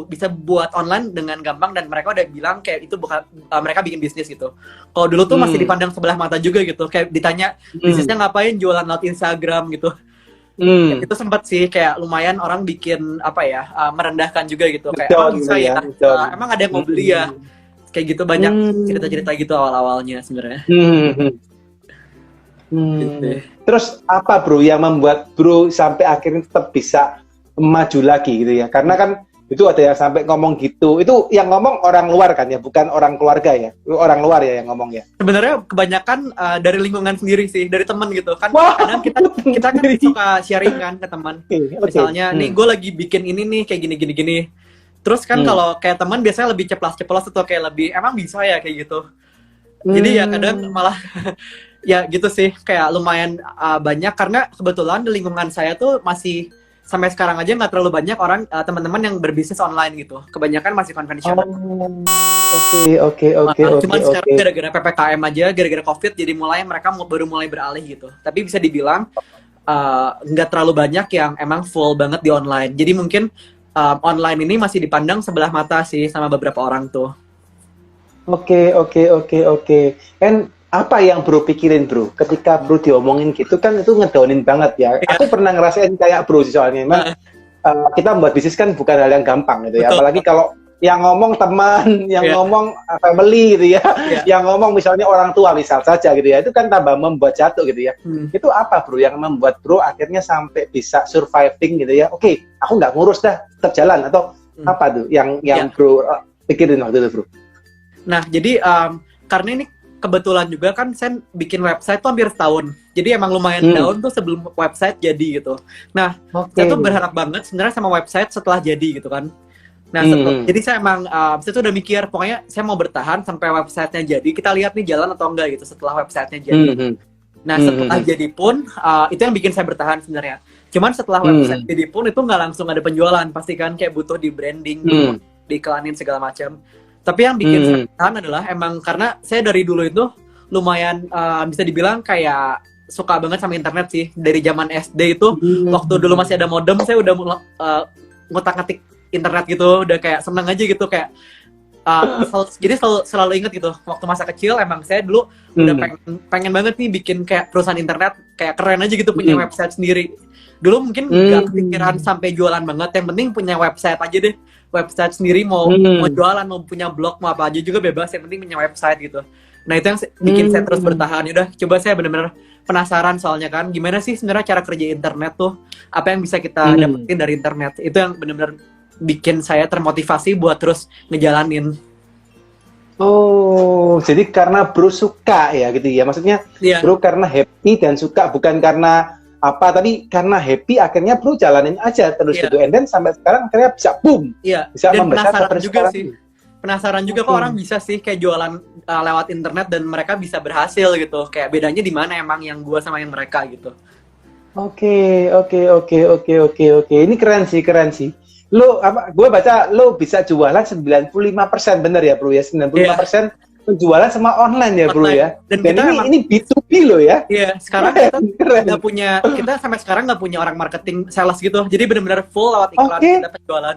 bisa buat online dengan gampang, dan mereka udah bilang kayak itu bukan mereka bikin bisnis gitu. Kalau dulu tuh masih dipandang sebelah mata juga gitu, kayak ditanya bisnisnya ngapain, jualan lewat Instagram gitu. Itu sempat sih kayak lumayan orang bikin apa ya, merendahkan juga gitu, kayak bisa ya, emang ada yang mau beli ya, kayak gitu, banyak cerita-cerita gitu awal-awalnya sebenarnya. Gitu. Terus apa bro yang membuat bro sampai akhirnya tetap bisa maju lagi gitu ya? Karena kan itu ada yang sampai ngomong gitu. Itu yang ngomong orang luar kan ya, bukan orang keluarga ya. Orang luar ya yang ngomong ya. Sebenarnya kebanyakan dari lingkungan sendiri sih, dari teman gitu kan. Wow. Kadang kita kan suka sharing kan ke teman. Misalnya nih gue lagi bikin ini nih kayak gini. Terus kan kalau kayak teman biasanya lebih ceplas-ceplos atau kayak lebih emang bisa ya kayak gitu. Jadi ya kadang malah ya gitu sih, kayak lumayan banyak karena kebetulan di lingkungan saya tuh masih sampai sekarang aja nggak terlalu banyak orang teman-teman yang berbisnis online gitu. Kebanyakan masih konvensional. Oke. Cuman sekarang gara-gara PPKM aja, gara-gara COVID, jadi mereka baru mulai beralih gitu. Tapi bisa dibilang nggak terlalu banyak yang emang full banget di online. Jadi mungkin online ini masih dipandang sebelah mata sih sama beberapa orang tuh. Oke. And apa yang bro pikirin bro? Ketika bro diomongin gitu kan itu ngedownin banget ya. Aku pernah ngerasain kayak bro sih soalnya. Memang kita membuat bisnis kan bukan hal yang gampang gitu ya. Betul. Apalagi kalau yang ngomong teman, yang ngomong family gitu ya. Yang ngomong misalnya orang tua misal saja gitu ya. Itu kan tambah membuat jatuh gitu ya. Itu apa bro yang membuat bro akhirnya sampai bisa surviving gitu ya. Oke, aku nggak ngurus dah, tetap jalan. Atau apa tuh yang bro pikirin waktu itu bro? Nah, jadi karena ini kebetulan juga kan saya bikin website tuh hampir setahun. Jadi emang lumayan down tuh sebelum website jadi gitu. Nah, saya tuh berharap banget sebenarnya sama website setelah jadi gitu kan. Nah, jadi saya emang saya tuh udah mikir pokoknya saya mau bertahan sampai websitenya jadi. Kita lihat nih jalan atau enggak gitu setelah websitenya jadi. Nah, setelah jadi pun itu yang bikin saya bertahan sebenarnya. Cuman setelah website jadi pun itu nggak langsung ada penjualan, pasti kan kayak butuh di branding, diiklanin segala macam. Tapi yang bikin saya bertahan adalah emang karena saya dari dulu itu lumayan bisa dibilang kayak suka banget sama internet sih. Dari zaman SD itu, waktu dulu masih ada modem, saya udah ngutak-ngatik internet gitu, udah kayak seneng aja gitu kayak. Jadi selalu inget gitu, waktu masa kecil emang saya dulu udah pengen banget nih bikin kayak perusahaan internet, kayak keren aja gitu punya website sendiri. Dulu mungkin nggak kepikiran sampai jualan banget, yang penting punya website aja deh. Website sendiri mau jualan, mau punya blog, mau apa aja juga bebas, yang penting punya website gitu. Nah itu yang bikin saya terus bertahan. Udah coba saya benar-benar penasaran soalnya kan, gimana sih sebenarnya cara kerja internet tuh, apa yang bisa kita dapetin dari internet. Itu yang benar-benar bikin saya termotivasi buat terus ngejalanin. Oh, jadi karena bro suka ya gitu ya, maksudnya bro karena happy dan suka, bukan karena apa tadi, karena happy akhirnya bro jalanin aja terus gitu, and then sampai sekarang akhirnya bisa boom, bisa dan membesar penasaran juga sekarang. sih, penasaran juga kok orang bisa sih kayak jualan lewat internet dan mereka bisa berhasil gitu, kayak bedanya di mana emang yang gua sama yang mereka gitu. Oke, ini keren sih. Lo apa? Gue baca lo bisa jualan 95%, bener ya bro ya, 95% penjualan sama online ya bro ya. Dan ini B2B lo ya. Iya, sekarang kita sampai sekarang nggak punya orang marketing sales gitu. Jadi benar-benar full lewat iklan kita penjualan.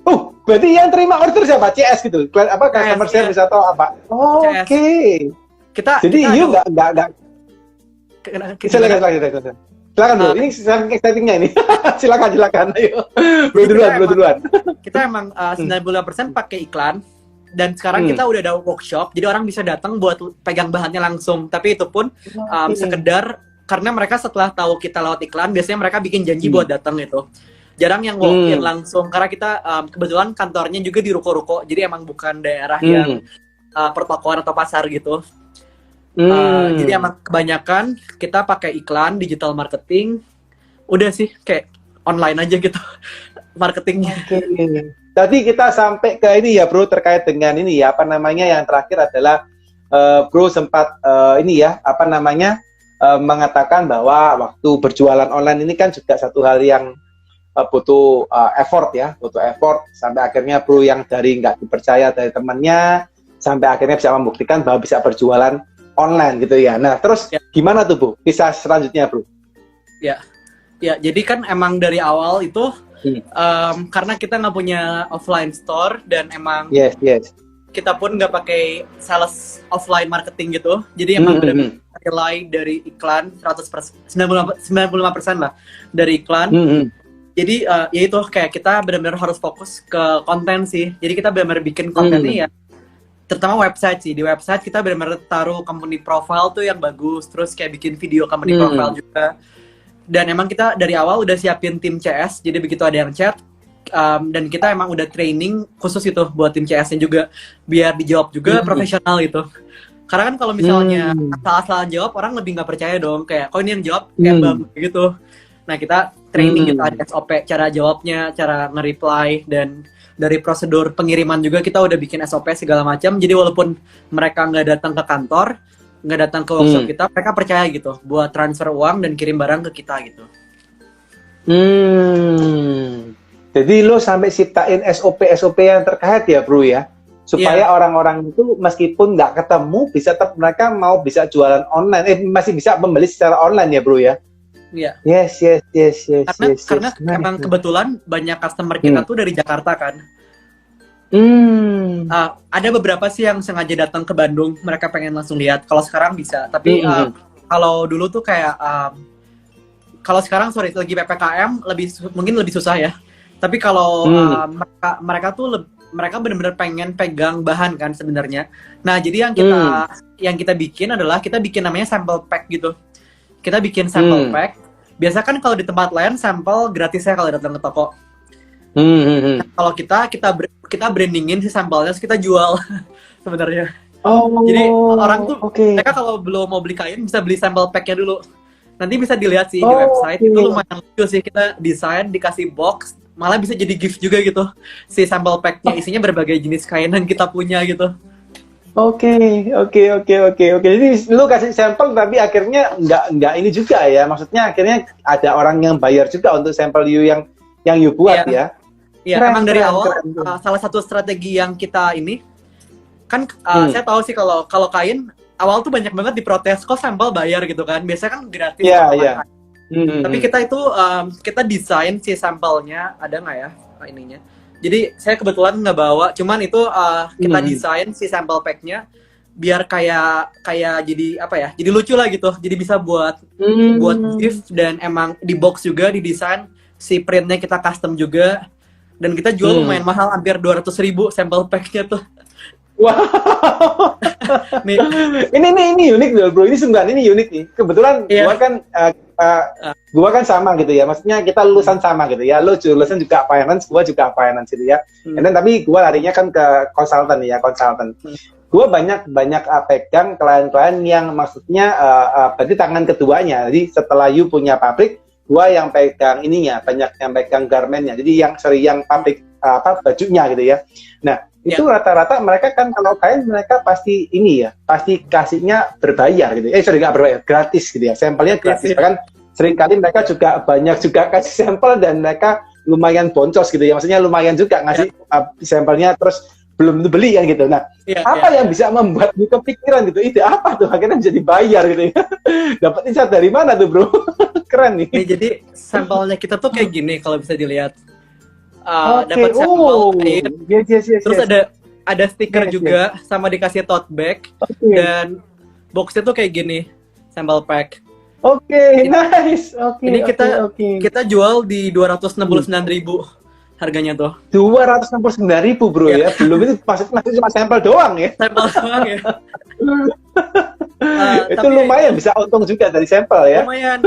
Oh, berarti yang terima order siapa? CS gitu. Apa customer service atau apa? Oke. Jadi you nggak silakan bro, ini excitingnya ini. silakan ayo. Bro duluan. Kita emang 95% pakai iklan. Dan sekarang kita udah ada workshop, jadi orang bisa datang buat pegang bahannya langsung. Tapi itu pun sekedar karena mereka setelah tahu kita lewat iklan, biasanya mereka bikin janji buat datang itu. Jarang yang walk-in langsung, karena kita kebetulan kantornya juga di ruko-ruko, jadi emang bukan daerah yang pertokoan atau pasar gitu. Jadi emang kebanyakan kita pakai iklan, digital marketing, udah sih kayak online aja gitu marketingnya. Tadi kita sampai ke ini ya bro, terkait dengan ini ya, apa namanya, yang terakhir adalah bro sempat mengatakan bahwa waktu berjualan online ini kan juga satu hal yang butuh effort ya, sampai akhirnya bro yang dari nggak dipercaya dari temannya, sampai akhirnya bisa membuktikan bahwa bisa berjualan online gitu ya. Nah terus gimana tuh bro, kisah selanjutnya bro? Ya, jadi kan emang dari awal itu karena kita nggak punya offline store dan emang kita pun nggak pakai sales offline marketing gitu, jadi emang benar-benar rely dari iklan 100%, 95% lah dari iklan. Jadi ya itu kayak kita benar-benar harus fokus ke konten sih. Jadi kita benar-benar bikin kontennya ya terutama website sih. Di website kita benar-benar taruh company profile tuh yang bagus, terus kayak bikin video company profile juga. Dan emang kita dari awal udah siapin tim CS, jadi begitu ada yang chat, dan kita emang udah training khusus itu buat tim CS-nya juga, biar dijawab juga profesional gitu. Karena kan kalau misalnya asal-asalan jawab, orang lebih nggak percaya dong, kayak kok ini yang jawab kayak bagus gitu. Nah kita training gitu, ada SOP, cara jawabnya, cara nge-reply, dan dari prosedur pengiriman juga kita udah bikin SOP segala macam. Jadi walaupun mereka nggak datang ke kantor, nggak datang ke workshop kita, mereka percaya gitu buat transfer uang dan kirim barang ke kita gitu. Jadi lo sampai ciptain SOP yang terkait ya bro ya, supaya orang-orang itu meskipun nggak ketemu bisa tetap mereka mau bisa jualan online, masih bisa membeli secara online ya bro ya. Iya. Yes. Karena emang kebetulan banyak customer kita tuh dari Jakarta kan. Ada beberapa sih yang sengaja datang ke Bandung, mereka pengen langsung lihat. Kalau sekarang bisa, tapi kalau dulu tuh kayak kalau sekarang lagi PPKM mungkin lebih susah ya. Tapi kalau mereka tuh mereka benar-benar pengen pegang bahan kan sebenarnya. Nah jadi yang kita bikin adalah kita bikin namanya sample pack gitu. Kita bikin sample pack. Biasa kan kalau di tempat lain sampel gratis ya kalau datang ke toko. Kalau kita brandingin si sampelnya, terus kita jual sebenarnya. Jadi orang tuh mereka kalau belum mau beli kain bisa beli sampel packnya dulu. Nanti bisa dilihat sih di website, itu lumayan lucu sih, kita desain dikasih box, malah bisa jadi gift juga gitu. Si sampel packnya isinya berbagai jenis kain yang kita punya gitu. Oke. Jadi lu kasih sampel tapi akhirnya nggak ini juga ya. Maksudnya akhirnya ada orang yang bayar juga untuk sampel yang you buat ya. Iya, emang dari awal salah satu strategi yang kita ini kan saya tahu sih kalau kain awal tuh banyak banget diprotes kok sampel bayar gitu kan. Biasanya kan gratis. Iya. Tapi kita itu kita desain si sampelnya, ada nggak ya ininya. Jadi saya kebetulan nggak bawa, cuman itu kita desain si sample pack-nya biar kayak jadi apa ya? Jadi lucu lah gitu. Jadi bisa buat gift, dan emang di box juga didesain, si printnya kita custom juga, dan kita jual lumayan mahal, hampir 200.000 sample pack-nya tuh. Wow. ini unik loh bro, ini sungguhan ini unik nih. Kebetulan gua kan sama gitu ya, maksudnya kita lulusan sama gitu ya. Lo lulusan juga finance, gua juga finance gitu ya. Tapi gua larinya kan ke konsultan ya, konsultan. Gua banyak pegang klien-klien yang maksudnya berarti tangan keduanya. Jadi setelah you punya pabrik, gua yang pegang ininya, banyak yang pegang garmentnya. Jadi yang pabrik bajunya gitu ya. Nah, itu rata-rata mereka kan kalau kain mereka pasti ini ya, pasti kasihnya berbayar gitu. Nggak berbayar, gratis gitu ya. Sampelnya gratis. Bahkan seringkali mereka juga banyak juga kasih sampel dan mereka lumayan boncos gitu ya. Maksudnya lumayan juga ngasih sampelnya terus belum beli kan gitu. Nah, apa yang bisa membuat lu kepikiran gitu? Ide apa tuh akhirnya jadi bayar gitu ya? Dapat insight dari mana tuh, bro? Keren nih. Jadi sampelnya kita tuh kayak gini kalau bisa dilihat. Dapat sampel kain, terus ada stiker juga, sama dikasih tote bag, dan boxnya tuh kayak gini, sampel pack. Nice. Ini kita jual di 269.000 harganya tuh. 269.000 bro ya, belum itu masih cuma sampel doang ya. Sampel doang ya. Itu lumayan bisa untung juga dari sampel ya. Lumayan.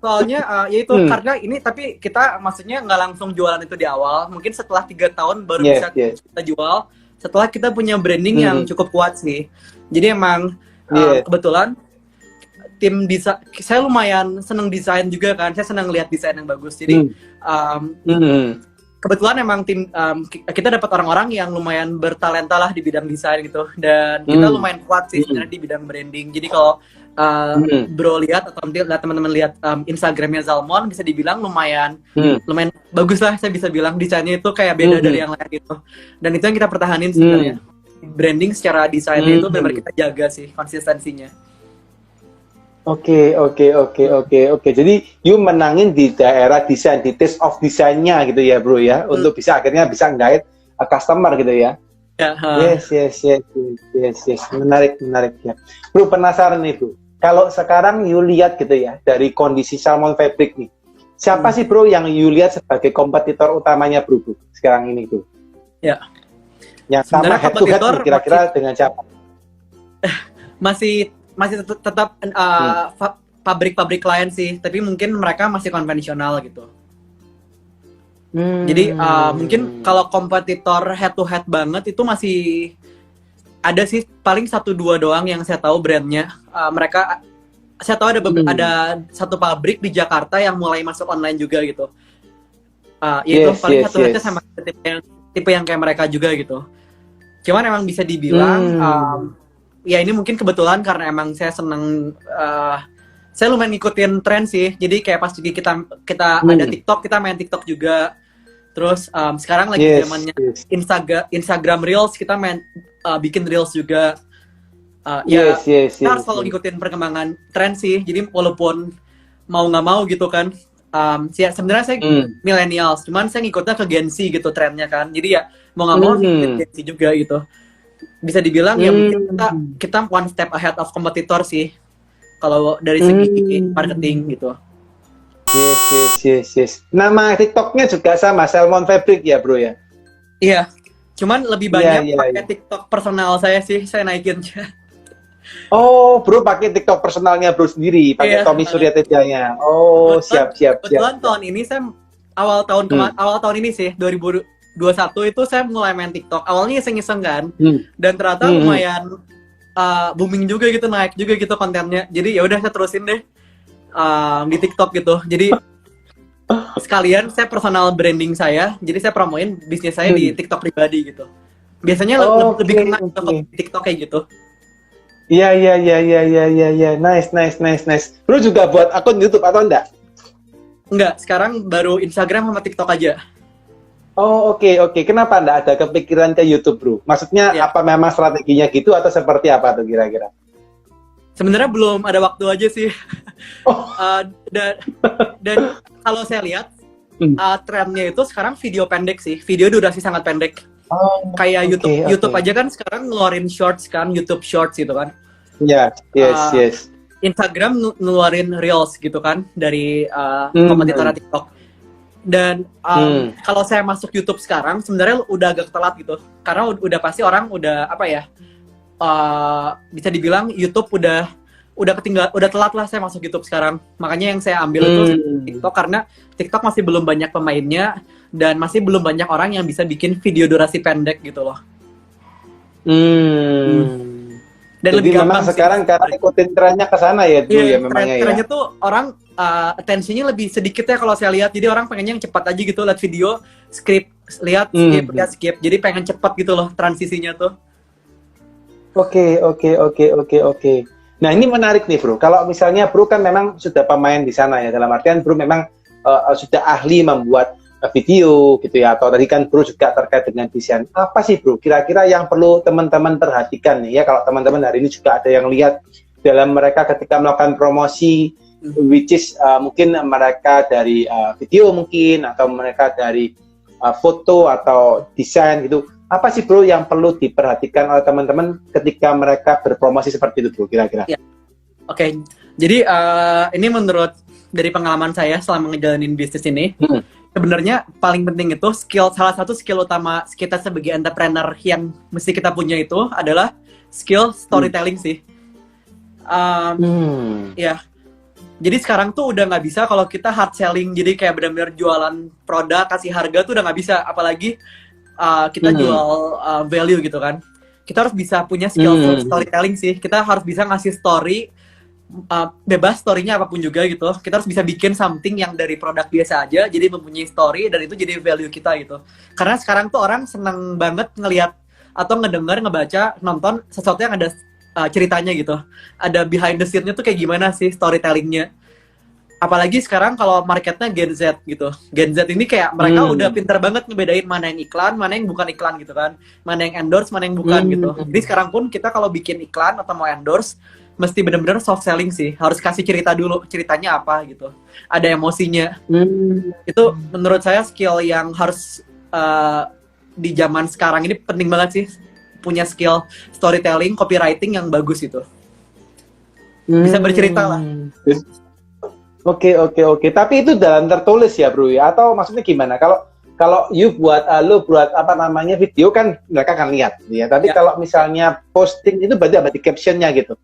Soalnya ya itu karena ini, tapi kita maksudnya nggak langsung jualan itu di awal, mungkin setelah 3 tahun baru bisa kita jual, setelah kita punya branding yang cukup kuat sih. Jadi emang kebetulan tim desain, saya lumayan seneng desain juga kan, saya seneng lihat desain yang bagus. Jadi kebetulan emang tim kita dapat orang-orang yang lumayan bertalenta lah di bidang desain gitu, dan kita lumayan kuat sih sebenarnya di bidang branding. Jadi kalau bro lihat atau teman-teman lihat Instagramnya Zalmon, bisa dibilang lumayan bagus lah, saya bisa bilang desainnya itu kayak beda dari yang lain gitu, dan itu yang kita pertahanin sebenarnya. Branding secara desainnya itu benar-benar kita jaga sih konsistensinya. Oke. Jadi you menangin di daerah desain, di taste of desainnya gitu ya bro ya, untuk akhirnya bisa guide customer gitu ya. Yes. Menarik ya. Bro, penasaran nih bro. Kalau sekarang you lihat gitu ya, dari kondisi Salmon Fabric nih, siapa sih bro yang you lihat sebagai kompetitor utamanya bro sekarang ini bro? Ya, Yang sama Sebenarnya head to head kompetitor kira-kira dengan siapa? masih tetap pabrik-pabrik lain sih, tapi mungkin mereka masih konvensional gitu. Jadi mungkin kalau kompetitor head to head banget itu masih ada sih, paling 1-2 doang yang saya tahu brandnya. Saya tahu ada satu pabrik di Jakarta yang mulai masuk online juga gitu. Yaitu paling head to headnya sama tipe yang kayak mereka juga gitu. Cuman emang bisa dibilang ya ini mungkin kebetulan karena emang saya seneng, saya lumayan ngikutin tren sih. Jadi kayak pas juga kita ada TikTok, kita main TikTok juga. Terus sekarang lagi zamannya Instagram Reels, kita bikin Reels juga. Kita harus selalu ngikutin perkembangan tren sih. Jadi walaupun mau nggak mau gitu kan, sebenarnya saya millennials, cuman saya ngikutnya ke Gen Z gitu trennya kan. Jadi ya mau nggak mau ngikutin Gen Z juga gitu. Bisa dibilang ya mungkin kita one step ahead of kompetitor sih kalau dari segi marketing gitu. Yes. Nama TikToknya juga sama, Salmon Fabric ya bro ya? Iya, cuman lebih banyak pakai TikTok personal saya sih, saya naikin. Oh, bro pakai TikTok personalnya bro sendiri, pakai Tommy Surya Tejanya. Oh, siap. Kebetulan tahun ini saya awal tahun ini sih 2021 itu saya mulai main TikTok. Awalnya iseng-iseng kan, dan ternyata lumayan booming juga gitu, naik juga gitu kontennya. Jadi ya udah saya terusin deh di TikTok gitu. Jadi sekalian saya personal branding saya, jadi saya promoin bisnis saya di TikTok pribadi gitu. Biasanya lebih kena di TikTok kayak gitu. Iya. Nice. Bro juga buat akun YouTube atau enggak? Enggak, sekarang baru Instagram sama TikTok aja. Oh, oke. Kenapa enggak ada kepikiran ke YouTube, bro? Maksudnya apa memang strateginya gitu atau seperti apa tuh kira-kira? Sebenarnya belum ada waktu aja sih. Dan kalau saya lihat trennya itu sekarang video pendek sih, video durasi sangat pendek. Kayak YouTube aja kan sekarang ngeluarin shorts kan, YouTube Shorts gitu kan. Yes. Instagram ngeluarin Reels gitu kan dari kompetitor TikTok. Dan kalau saya masuk YouTube sekarang sebenarnya udah agak telat gitu, karena udah pasti orang udah bisa dibilang YouTube udah telat lah saya masuk YouTube sekarang. Makanya yang saya ambil itu TikTok, karena TikTok masih belum banyak pemainnya dan masih belum banyak orang yang bisa bikin video durasi pendek gitu loh. Dan jadi lebih memang sekarang karena ikutin trennya ke sana ya, ya memangnya trennya tuh orang attention-nya lebih sedikit ya kalau saya lihat. Jadi orang pengennya yang cepat aja gitu, lihat video, skip. Jadi pengen cepat gitu loh transisinya tuh. Oke. Nah ini menarik nih bro, kalau misalnya bro kan memang sudah pemain di sana ya, dalam artian bro memang sudah ahli membuat video gitu ya, atau tadi kan bro juga terkait dengan desain. Apa sih bro kira-kira yang perlu teman-teman perhatikan nih ya, kalau teman-teman hari ini juga ada yang lihat dalam mereka ketika melakukan promosi, which is mungkin mereka dari video mungkin, atau mereka dari foto atau desain gitu. Apa sih bro yang perlu diperhatikan oleh teman-teman ketika mereka berpromosi seperti itu bro kira-kira? Oke. Jadi ini menurut dari pengalaman saya selama ngejalanin bisnis ini, sebenarnya paling penting itu salah satu skill utama kita sebagai entrepreneur yang mesti kita punya itu adalah skill storytelling sih. Ya. Jadi sekarang tuh udah nggak bisa kalau kita hard selling, jadi kayak benar-benar jualan produk kasih harga tuh udah nggak bisa, apalagi kita jual value gitu kan. Kita harus bisa punya skill storytelling sih. Kita harus bisa ngasih story, bebas story-nya apapun juga gitu. Kita harus bisa bikin something yang dari produk biasa aja jadi mempunyai story, dan itu jadi value kita gitu. Karena sekarang tuh orang seneng banget ngelihat atau ngedengar, ngebaca, nonton sesuatu yang ada ceritanya gitu. Ada behind the scene-nya tuh kayak gimana sih storytelling-nya. Apalagi sekarang kalau marketnya Gen Z gitu. Gen Z ini kayak mereka udah pintar banget ngebedain mana yang iklan, mana yang bukan iklan gitu kan. Mana yang endorse, mana yang bukan gitu. Jadi sekarang pun kita kalau bikin iklan atau mau endorse, mesti bener-bener soft selling sih. Harus kasih cerita dulu, ceritanya apa gitu. Ada emosinya. Itu menurut saya skill yang harus di zaman sekarang ini penting banget sih. Punya skill storytelling, copywriting yang bagus itu. Bisa bercerita lah. Oke. Tapi itu dalam tertulis ya bro ya? Atau maksudnya gimana? Kalau kalau lu buat apa namanya video kan mereka akan lihat gitu ya. Tapi kalau misalnya posting itu berarti apa di captionnya gitu?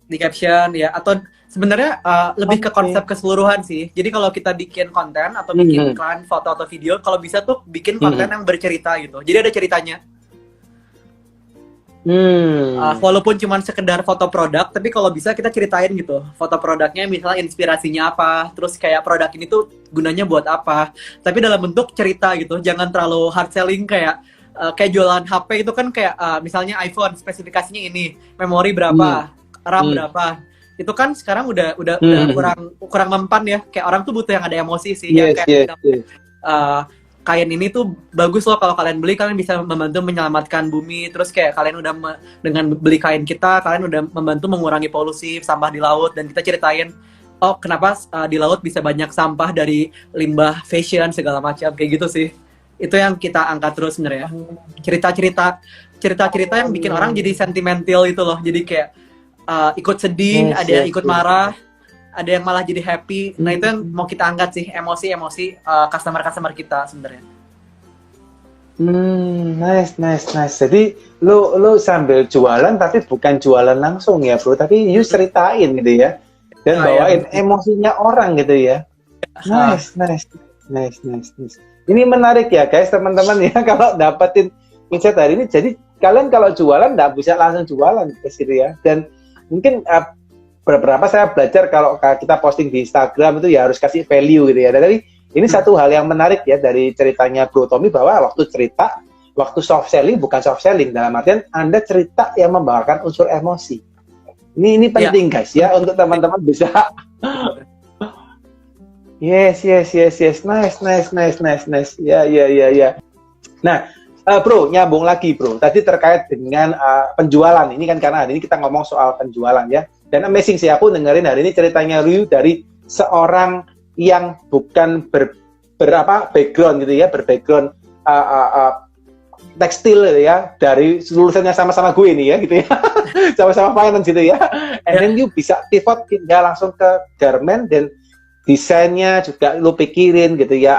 Di caption ya, atau sebenarnya lebih ke konsep keseluruhan sih. Jadi kalau kita bikin konten atau bikin iklan, foto atau video, kalau bisa tuh bikin konten yang bercerita gitu. Jadi ada ceritanya. Walaupun cuma sekedar foto produk, tapi kalau bisa kita ceritain gitu. Foto produknya misalnya inspirasinya apa, terus kayak produk ini tuh gunanya buat apa. Tapi dalam bentuk cerita gitu. Jangan terlalu hard selling kayak jualan HP itu kan kayak misalnya iPhone spesifikasinya ini, memori berapa, RAM berapa. Itu kan sekarang udah kurang mempan ya. Kayak orang tuh butuh yang ada emosi sih. Kain ini tuh bagus loh, kalau kalian beli kalian bisa membantu menyelamatkan bumi. Terus kayak kalian udah dengan beli kain kita, kalian udah membantu mengurangi polusi sampah di laut. Dan kita ceritain, oh kenapa di laut bisa banyak sampah dari limbah fashion segala macam, kayak gitu sih. Itu yang kita angkat terus sebenarnya. Cerita-cerita yang bikin orang jadi sentimental itu loh. Jadi kayak ikut sedih, ada yang ikut marah, ada yang malah jadi happy. Nah itu yang mau kita angkat sih, emosi-emosi customer kita sebenarnya. Nice. Jadi lu sambil jualan tapi bukan jualan langsung ya bro, tapi you ceritain gitu ya, dan bawain emosinya orang gitu ya. Nice. Ini menarik ya guys, teman-teman ya, kalau dapetin insight hari ini. Jadi kalian kalau jualan nggak bisa langsung jualan ke situ ya. Dan mungkin beberapa saya belajar kalau kita posting di Instagram itu ya harus kasih value gitu ya. Jadi ini satu hal yang menarik ya dari ceritanya Bro Tommy, bahwa waktu soft selling bukan soft selling, dalam artian Anda cerita yang membawakan unsur emosi. Ini penting guys ya, untuk teman-teman bisa. Yes. Nice. Ya. Nah, bro, nyambung lagi bro. Tadi terkait dengan penjualan. Ini kan karena hari ini kita ngomong soal penjualan ya. Dan amazing sih, aku dengerin hari ini ceritanya Ryu dari seorang yang bukan background gitu ya, berbackground tekstil gitu ya, dari lulusannya sama-sama gue ini ya gitu ya, sama-sama finance gitu ya. And then you bisa pivot pindah langsung ke garment, dan desainnya juga lu pikirin gitu ya,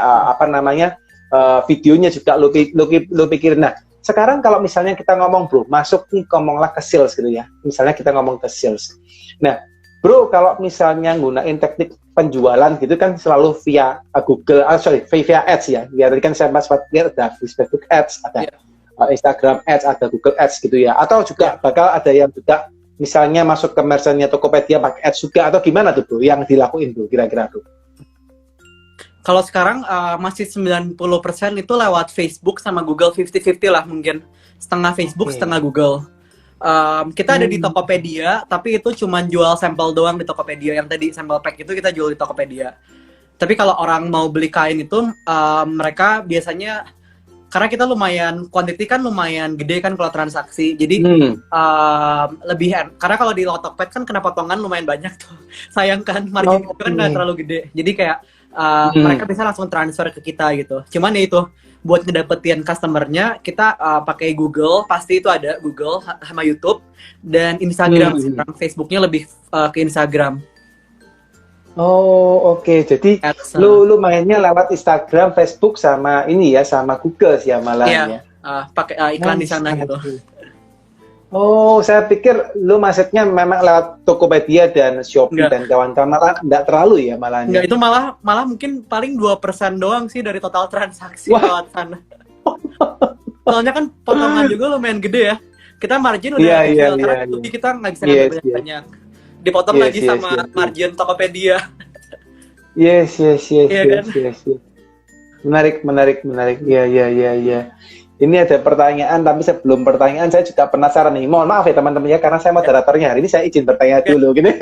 videonya juga lu pikirin. Nah, sekarang kalau misalnya kita ngomong bro, masuk nih, ngomonglah ke sales gitu ya. Misalnya kita ngomong ke sales. Nah, bro, kalau misalnya gunain teknik penjualan gitu kan selalu via via ads ya. Ya tadi kan saya sempat lihat ada Facebook Ads, ada Instagram Ads, ada Google Ads gitu ya. Atau juga bakal ada yang juga misalnya masuk ke merchantnya Tokopedia pakai ads juga, atau gimana tuh bro yang dilakuin tuh kira-kira tuh? Kalau sekarang masih 90% itu lewat Facebook sama Google, 50-50 lah mungkin. Setengah Facebook, setengah Google. Kita ada di Tokopedia, tapi itu cuma jual sampel doang di Tokopedia. Yang tadi sampel pack itu kita jual di Tokopedia. Tapi kalau orang mau beli kain itu, mereka biasanya, karena kita lumayan, quantity kan lumayan gede kan kalau transaksi. Jadi karena kalau di Tokped kan kena potongan lumayan banyak tuh. Sayang kan, margin itu kan nggak terlalu gede. Jadi kayak mereka bisa langsung transfer ke kita gitu. Cuman ya itu, buat ngedapetin customernya kita pakai Google, pasti itu ada Google sama YouTube dan Instagram. Facebooknya lebih ke Instagram. Oh oke. Jadi lu mainnya lewat Instagram, Facebook sama ini ya, sama Google sih ya malah ya. Pakai iklan di sana gitu. Oh, saya pikir lu maksudnya memang lewat Tokopedia dan Shopee dan kawan-kawan, malah enggak terlalu ya malahnya. Enggak, itu malah mungkin paling 2% doang sih dari total transaksi lewat sana. Soalnya kan potongan juga lumayan gede ya. Kita margin udah kecil, karena kita nggak bisa ngambil banyak. Dipotong lagi sama margin Tokopedia. Yes. Kan? Menarik. Iya. Ini ada pertanyaan, tapi sebelum pertanyaan saya juga penasaran nih. Mohon maaf ya teman-teman ya, karena saya moderatornya hari ini, saya izin bertanya dulu gini.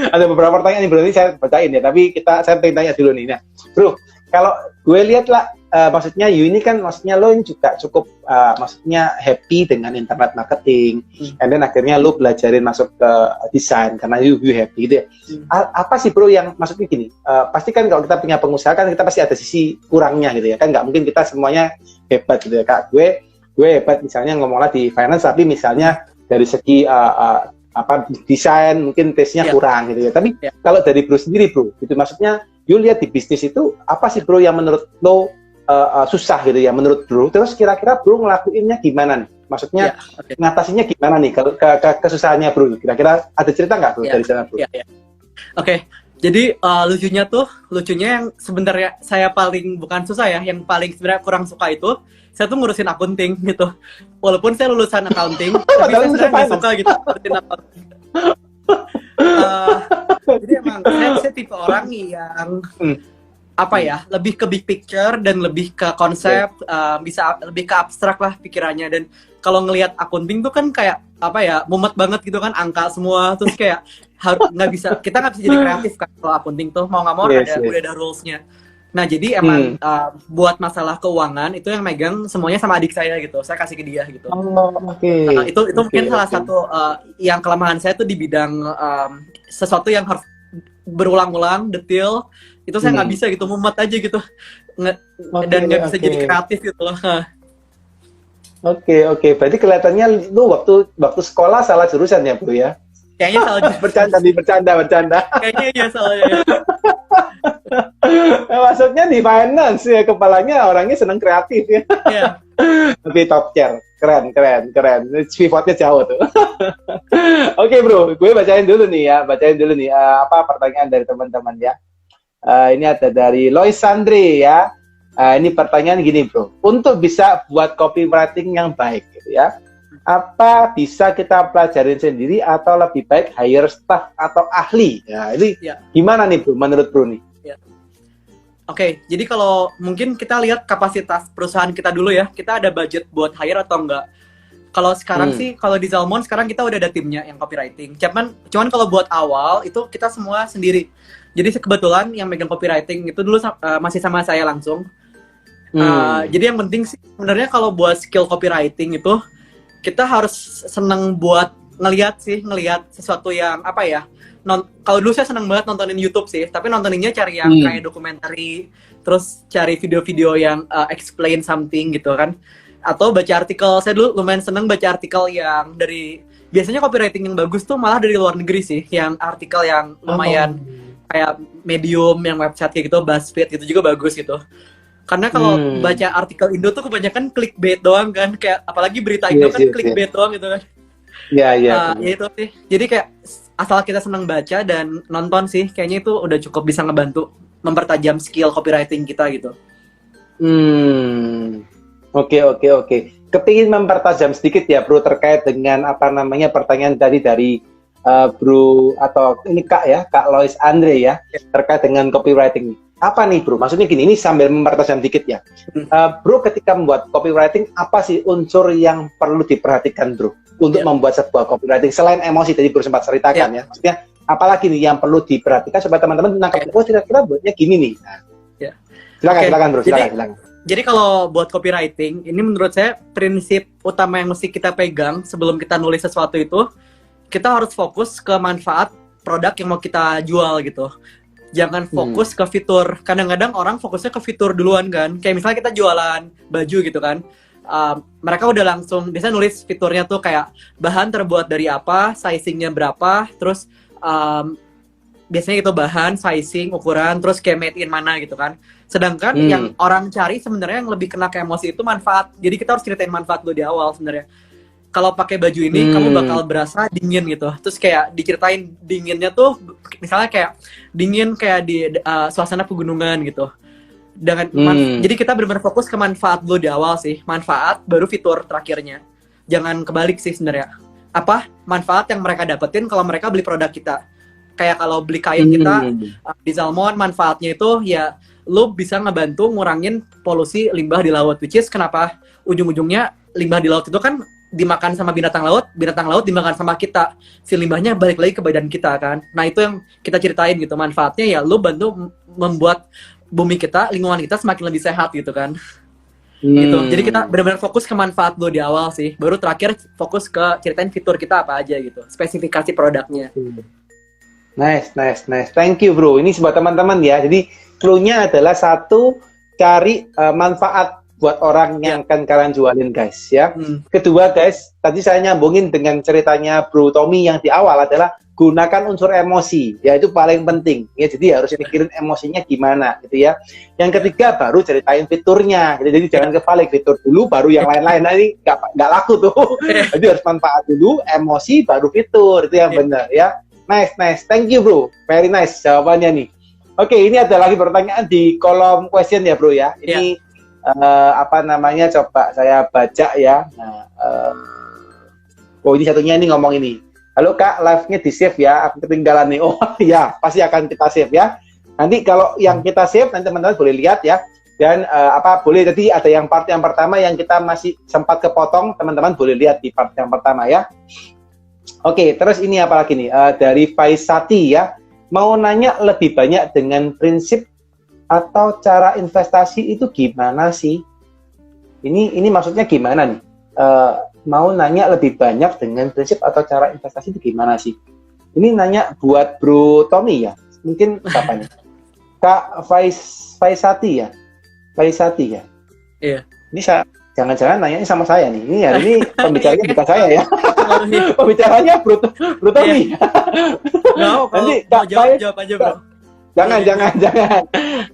Ada beberapa pertanyaan yang belum ini saya bacain ya, tapi saya pengen tanya dulu nih. Nah, bro, kalau gue lihat lah, maksudnya you ini kan, maksudnya lo ini juga cukup, maksudnya happy dengan internet marketing, and then akhirnya lo belajarin masuk ke desain karena you happy gitu ya. Apa sih bro yang, maksudnya gini, pasti kan kalau kita punya pengusaha kan kita pasti ada sisi kurangnya gitu ya, kan nggak mungkin kita semuanya hebat gitu ya. Kak, gue hebat misalnya ngomonglah di finance, tapi misalnya dari segi desain mungkin taste-nya kurang gitu ya. Tapi kalau dari bro sendiri bro, gitu maksudnya you lihat di bisnis itu apa sih bro yang menurut lo susah gitu ya menurut bro, terus kira-kira bro ngelakuinnya gimana nih? Maksudnya ngatasinya gimana nih kalau kesusahannya bro? Kira-kira ada cerita nggak bro dari sana bro? Oke. Jadi lucunya yang sebenarnya saya paling bukan susah ya, yang paling sebenarnya kurang suka itu saya tuh ngurusin akunting gitu. Walaupun saya lulusan accounting, tapi saya sebenarnya nggak suka gitu ngurusin akunting. Jadi emang saya tipe orang yang lebih ke big picture dan lebih ke konsep, bisa lebih ke abstrak lah pikirannya. Dan kalau ngelihat akunting tuh kan kayak mumet banget gitu kan, angka semua, terus kayak kita nggak bisa jadi kreatif kan kalau akunting tuh mau nggak mau udah ada rulesnya. Nah jadi emang buat masalah keuangan itu yang megang semuanya sama adik saya gitu, saya kasih ke dia gitu. Nah, itu mungkin salah satu yang kelemahan saya tuh di bidang sesuatu yang harus berulang-ulang detail, itu saya nggak bisa gitu, mumet aja gitu, dan nggak bisa jadi kreatif gitu loh. Oke, berarti kelihatannya lu waktu sekolah salah jurusan ya bro ya? Kayaknya salah jurusan. bercanda. Kayaknya iya salah ya. Maksudnya di finance ya, kepalanya orangnya seneng kreatif ya. Iya. Tapi top chair, keren. Pivotnya jauh tuh. Oke bro, gue bacain dulu nih pertanyaan dari teman-teman ya. Ini ada dari Lois Sandri ya. Ini pertanyaan gini bro, untuk bisa buat copywriting yang baik gitu ya, apa bisa kita pelajarin sendiri atau lebih baik hire staff atau ahli? Ya, ini gimana nih bro, menurut bro nih? Oke, jadi kalau mungkin kita lihat kapasitas perusahaan kita dulu ya, kita ada budget buat hire atau enggak. Kalau sekarang sih, kalau di Zalmon sekarang kita udah ada timnya yang copywriting. Cuman kalau buat awal itu kita semua sendiri. Jadi kebetulan yang megang copywriting itu dulu masih sama saya langsung. Jadi yang penting sih sebenarnya kalau buat skill copywriting itu kita harus seneng buat ngelihat sesuatu yang kalau dulu saya seneng banget nontonin YouTube sih, tapi nontoninnya cari yang kayak dokumenter, terus cari video-video yang explain something gitu kan, atau baca artikel. Saya dulu lumayan seneng baca artikel yang biasanya copywriting yang bagus tuh malah dari luar negeri sih, yang artikel yang lumayan kayak Medium, yang website kayak gitu, BuzzFeed gitu juga bagus gitu. Karena kalau baca artikel Indo tuh kebanyakan clickbait doang kan, kayak apalagi berita Indo kan clickbait doang gitu kan. Ya itu sih. Jadi kayak asal kita senang baca dan nonton sih, kayaknya itu udah cukup bisa ngebantu mempertajam skill copywriting kita gitu. Oke. Kepingin mempertajam sedikit ya bro terkait dengan pertanyaan tadi dari bro atau ini Kak Lois Andre ya, terkait dengan copywriting. Apa nih bro? Maksudnya gini, ini sambil mempertajam dikit ya. Bro ketika membuat copywriting, apa sih unsur yang perlu diperhatikan bro untuk membuat sebuah copywriting selain emosi tadi bro sempat ceritakan ya? Maksudnya apalagi nih yang perlu diperhatikan supaya teman-teman menangkap, kira-kira buatnya gini nih. Silakan bro, silakan. Jadi kalau buat copywriting, ini menurut saya prinsip utama yang mesti kita pegang sebelum kita nulis sesuatu itu, kita harus fokus ke manfaat produk yang mau kita jual gitu. Jangan fokus ke fitur. Kadang-kadang orang fokusnya ke fitur duluan kan. Kayak misalnya kita jualan baju gitu kan. Mereka udah langsung biasanya nulis fiturnya tuh kayak bahan terbuat dari apa, sizingnya berapa, terus biasanya itu bahan, sizing, ukuran, terus kayak made in mana gitu kan. Sedangkan yang orang cari sebenarnya yang lebih kena ke emosi itu manfaat. Jadi kita harus ceritain manfaat dulu di awal sebenarnya. Kalau pakai baju ini kamu bakal berasa dingin gitu. Terus kayak diceritain dinginnya tuh misalnya kayak dingin kayak di suasana pegunungan gitu. Jadi kita benar-benar fokus ke manfaat dulu di awal sih. Manfaat baru fitur terakhirnya. Jangan kebalik sih sebenarnya. Manfaat yang mereka dapetin kalau mereka beli produk kita. Kayak kalau beli kain kita di Zalmon, manfaatnya itu ya lu bisa ngebantu ngurangin polusi limbah di laut. Which is kenapa ujung-ujungnya limbah di laut itu kan dimakan sama binatang laut dimakan sama kita, si limbahnya balik lagi ke badan kita kan. Nah itu yang kita ceritain gitu, manfaatnya ya lu bantu membuat bumi kita, lingkungan kita semakin lebih sehat gitu kan. Gitu. Jadi kita benar-benar fokus ke manfaat dulu di awal sih, baru terakhir fokus ke ceritain fitur kita apa aja gitu, spesifikasi produknya. Nice. Thank you bro. Ini buat teman-teman ya. Jadi clue-nya adalah satu, cari manfaat buat orang yang akan kalian jualin guys ya. Kedua guys, tadi saya nyambungin dengan ceritanya Bro Tommy yang di awal adalah gunakan unsur emosi, ya itu paling penting ya. Jadi harus mikirin emosinya gimana gitu ya. Yang ketiga baru ceritain fiturnya, jadi jangan kebalik, fitur dulu baru yang lain-lain. Nah, ini nggak laku tuh. Jadi harus manfaat dulu, emosi baru fitur, itu yang benar ya. Nice, thank you bro, very nice jawabannya nih. Oke, ini ada lagi pertanyaan di kolom question ya bro ya. Ini apa namanya, coba saya baca ya. Nah, oh ini satunya ini ngomong ini. Halo Kak, live-nya di-save ya, aku ketinggalan nih. Oh ya, pasti akan kita save ya. Nanti kalau yang kita save, nanti teman-teman boleh lihat ya. Dan boleh, tadi ada yang part yang pertama yang kita masih sempat kepotong, teman-teman boleh lihat di part yang pertama ya. Oke, terus ini apa lagi nih? Dari Faisati ya, mau nanya lebih banyak dengan prinsip atau cara investasi itu gimana sih? Ini maksudnya gimana nih? Mau nanya lebih banyak dengan prinsip atau cara investasi itu gimana sih? Ini nanya buat Bro Tommy ya, mungkin siapa nih? Kak Faisati ya? Faisati ya? Iya. Ini jangan-jangan nanyanya sama saya nih. Ini hari ini pembicaranya bukan saya ya. Pembicaranya Bro Tommy. Nanti jawab aja bro. Jangan.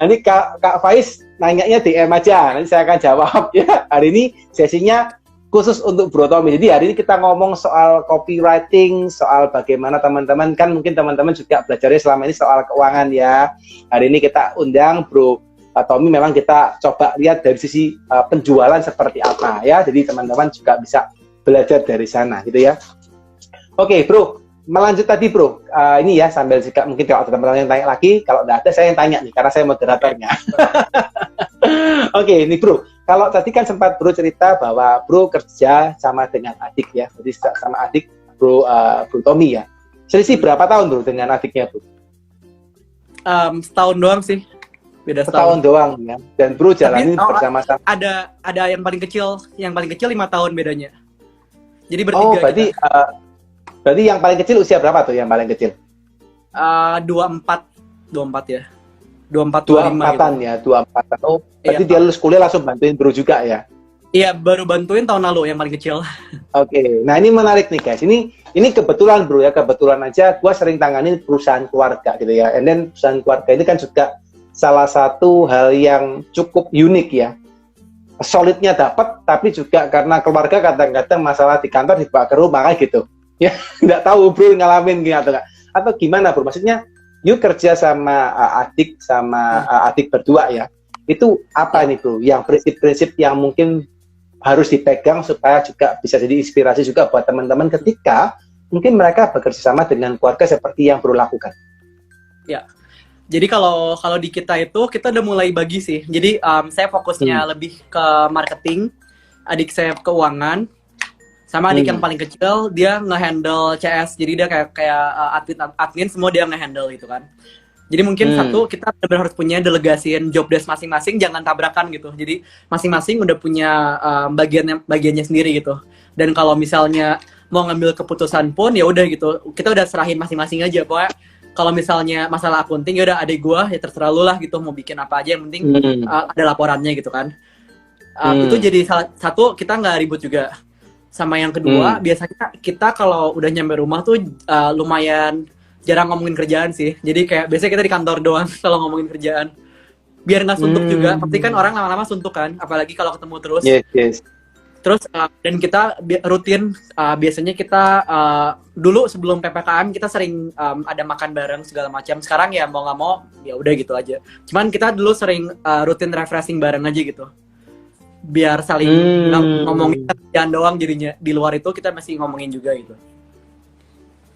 Nanti Kak Faiz nanyanya DM aja, nanti saya akan jawab ya. Hari ini sesinya khusus untuk Bro Tommy. Jadi hari ini kita ngomong soal copywriting, soal bagaimana teman-teman, kan mungkin teman-teman juga belajarnya selama ini soal keuangan ya. Hari ini kita undang Bro Tommy, memang kita coba lihat dari sisi penjualan seperti apa ya. Jadi teman-teman juga bisa belajar dari sana gitu ya. Oke Bro, melanjut tadi Bro, ini ya sambil juga mungkin kalau ada teman-teman yang tanya lagi, kalau tidak ada saya yang tanya nih karena saya moderatornya. Oke, ini Bro, kalau tadi kan sempat Bro cerita bahwa Bro kerja sama dengan adik ya, jadi sama adik Bro Tommy ya. Selisih berapa tahun Bro dengan adiknya Bro? Setahun doang sih, beda setahun doang ya. Dan Bro jalanin bersama-sama. Ada yang paling kecil 5 tahun bedanya. Jadi bertiga. Oh, berarti yang paling kecil usia berapa tuh yang paling kecil? 24 ya. 24-25 ya, 24. Oh, berarti dia lulus kuliah langsung bantuin Bro juga ya? Iya, baru bantuin tahun lalu yang paling kecil. Oke, nah ini menarik nih guys. Ini kebetulan Bro ya, kebetulan aja gua sering tangani perusahaan keluarga gitu ya. And then perusahaan keluarga ini kan juga salah satu hal yang cukup unik ya. Solidnya dapat, tapi juga karena keluarga kadang-kadang masalah di kantor dibawa ke rumah kayak gitu. Ya, nggak tahu Bro ngalamin gitu atau gimana Bro? Maksudnya you kerja sama adik berdua ya, itu apa nih Bro? Yang prinsip-prinsip yang mungkin harus dipegang supaya juga bisa jadi inspirasi juga buat teman-teman ketika mungkin mereka bekerja sama dengan keluarga seperti yang Bro lakukan. Ya, jadi kalau di kita itu kita udah mulai bagi sih. Jadi saya fokusnya lebih ke marketing, adik saya keuangan, sama adik yang paling kecil dia nge-handle CS. Jadi dia kayak admin semua dia nge-handle gitu kan. Jadi mungkin satu kita benar harus punya delegasiin job desk masing-masing, jangan tabrakan gitu. Jadi masing-masing udah punya bagiannya sendiri gitu. Dan kalau misalnya mau ngambil keputusan pun ya udah gitu. Kita udah serahin masing-masing aja. Pokoknya kalau misalnya masalah akunting ya udah adek gua ya terserah lu lah gitu, mau bikin apa aja yang penting ada laporannya gitu kan. Itu jadi salah satu, kita nggak ribut juga. Sama yang kedua, biasanya kita kalau udah nyampe rumah tuh lumayan jarang ngomongin kerjaan sih. Jadi kayak biasanya kita di kantor doang kalau ngomongin kerjaan. Biar nggak suntuk juga. Pasti kan orang lama-lama suntuk kan, apalagi kalau ketemu terus. Yes. Terus dan kita rutin biasanya kita dulu sebelum PPKM kita sering ada makan bareng segala macam. Sekarang ya mau nggak mau ya udah gitu aja. Cuman kita dulu sering rutin refreshing bareng aja gitu. Biar saling ngomongin kerjaan doang, jadinya di luar itu kita masih ngomongin juga gitu.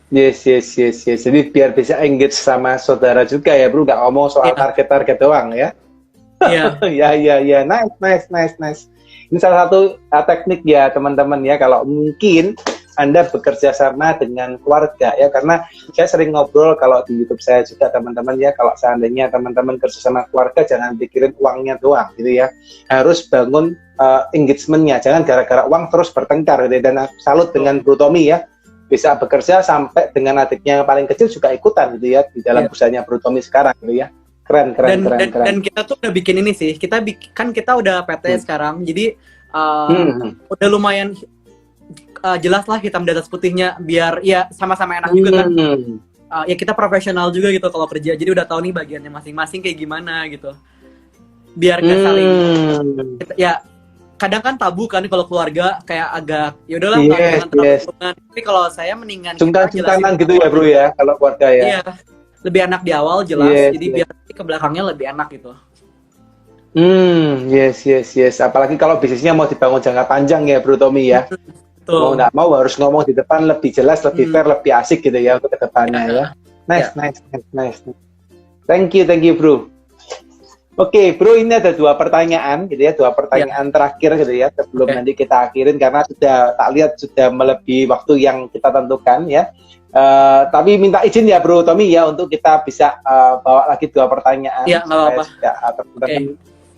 Yes. Jadi biar bisa engage sama saudara juga ya Bro, nggak ngomong soal target-target doang ya. Iya. Ya. Nice. Ini salah satu teknik ya teman-teman ya, kalau mungkin Anda bekerja sama dengan keluarga ya, karena saya sering ngobrol kalau di YouTube saya juga teman-teman ya, kalau seandainya teman-teman kerja sama keluarga jangan pikirin uangnya doang gitu ya, harus bangun engagement-nya, jangan gara-gara uang terus bertengkar gitu. Dan salut dengan Bro Tommy ya, bisa bekerja sampai dengan adiknya yang paling kecil juga ikutan gitu ya di dalam usahanya Bro Tommy sekarang gitu ya. Keren. Dan kita tuh udah bikin ini sih, kita udah PT sekarang, jadi udah lumayan jelas lah hitam di atas putihnya, biar ya sama-sama enak juga kan. Ya kita profesional juga gitu kalau kerja, jadi udah tahu nih bagiannya masing-masing kayak gimana gitu, biar gak saling ya. Kadang kan tabu kan kalau keluarga, kayak agak ya udahlah nggak terlalu hubungan. Tapi kalau saya mendingan sungkan-sungkanan gitu ya bro ya, kalau keluarga ya. Iya, lebih enak di awal jelas, jadi biar ke belakangnya lebih enak gitu. Yes. Apalagi kalau bisnisnya mau dibangun jangka panjang ya bro Tommy ya. Mau nggak mau harus ngomong di depan lebih jelas, lebih fair, lebih asik gitu ya untuk kedepannya ya. Nice. Thank you bro. Oke, bro, ini ada 2 pertanyaan gitu ya, 2 pertanyaan terakhir gitu ya, sebelum nanti kita akhirin karena sudah tak lihat sudah melebihi waktu yang kita tentukan ya. Tapi minta izin ya bro Tommy ya untuk kita bisa bawa lagi 2 pertanyaan. Iya, nggak apa-apa.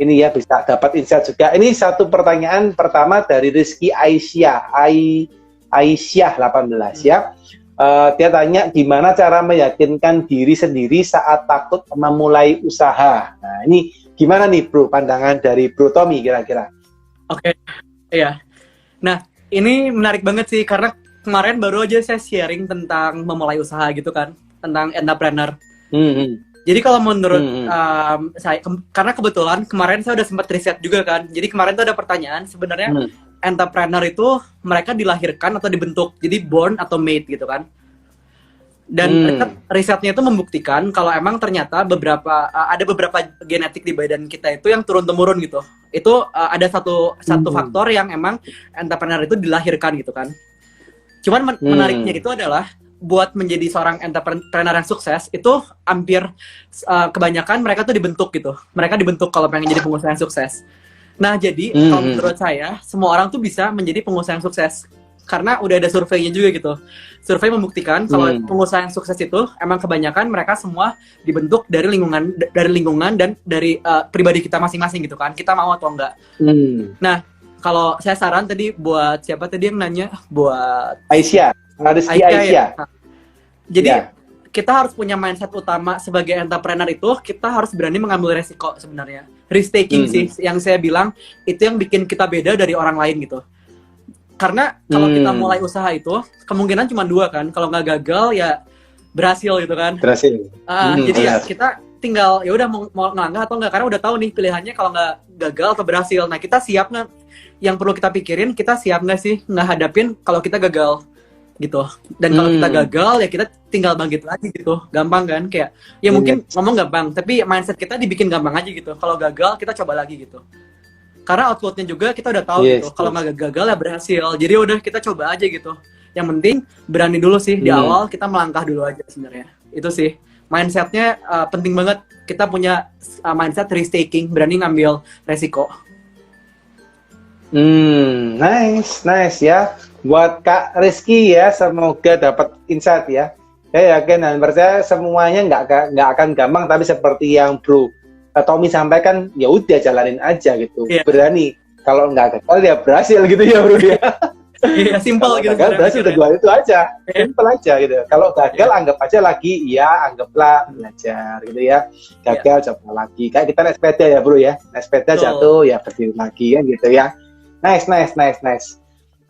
Ini ya bisa dapat insight juga. Ini 1 pertanyaan pertama dari Rizky Aisyah 18 ya. Dia tanya gimana cara meyakinkan diri sendiri saat takut memulai usaha. Nah ini gimana nih bro pandangan dari bro Tommy kira-kira? Oke, iya. Nah ini menarik banget sih karena kemarin baru aja saya sharing tentang memulai usaha gitu kan, tentang entrepreneur. Jadi kalau menurut saya, karena kebetulan kemarin saya udah sempat riset juga kan. Jadi kemarin tuh ada pertanyaan sebenarnya entrepreneur itu mereka dilahirkan atau dibentuk, jadi born atau made gitu kan. Dan risetnya itu membuktikan kalau emang ternyata ada beberapa genetik di badan kita itu yang turun temurun gitu. Itu ada satu faktor yang emang entrepreneur itu dilahirkan gitu kan. Cuman menariknya itu adalah buat menjadi seorang entrepreneur yang sukses itu hampir kebanyakan mereka tuh dibentuk gitu. Mereka dibentuk kalau pengen jadi pengusaha yang sukses. Nah jadi kalau menurut saya semua orang tuh bisa menjadi pengusaha yang sukses karena udah ada surveinya juga gitu. Survei membuktikan kalau pengusaha yang sukses itu emang kebanyakan mereka semua dibentuk dari lingkungan dan dari pribadi kita masing-masing gitu kan. Kita mau atau enggak. Nah kalau saya saran tadi buat siapa tadi yang nanya, buat Aisyah. Ya. Jadi kita harus punya mindset utama sebagai entrepreneur itu, kita harus berani mengambil resiko sebenarnya. Risk taking sih yang saya bilang itu yang bikin kita beda dari orang lain gitu. Karena kalau kita mulai usaha itu kemungkinan cuma 2 kan. Kalau nggak gagal ya berhasil gitu kan. Berhasil. Jadi ya kita tinggal ya udah mau ngelangkah atau nggak, karena udah tahu nih pilihannya kalau nggak gagal atau berhasil. Nah kita siap nggak? Yang perlu kita pikirin, kita siap nggak sih ngehadapin kalau kita gagal gitu. Dan kalau kita gagal ya kita tinggal bangkit lagi gitu. Gampang kan? Kayak ya mungkin ngomong gampang, tapi mindset kita dibikin gampang aja gitu. Kalau gagal kita coba lagi gitu. Karena outputnya juga kita udah tahu gitu. Kalau nggak gagal ya berhasil. Jadi udah kita coba aja gitu. Yang penting berani dulu sih di awal, kita melangkah dulu aja sebenarnya. Itu sih mindsetnya penting banget. Kita punya mindset risk taking, berani ngambil resiko. Nice ya. Buat Kak Rizky ya, semoga dapat insight ya. Saya yakin dan percaya semuanya nggak akan gampang, tapi seperti yang Bro Tommy sampaikan, ya udah jalanin aja gitu. Berani. Kalau nggak gagal ya berhasil gitu ya Bro ya. Iya, simpel gitu. Gagal berhasil kedua itu aja. Simpel aja gitu. Kalau gagal anggap aja lagi, ya anggaplah belajar gitu ya. Gagal coba lagi. Kayak kita naik sepeda ya Bro ya. Naik sepeda jatuh ya berdiri lagi kan gitu ya. Nice.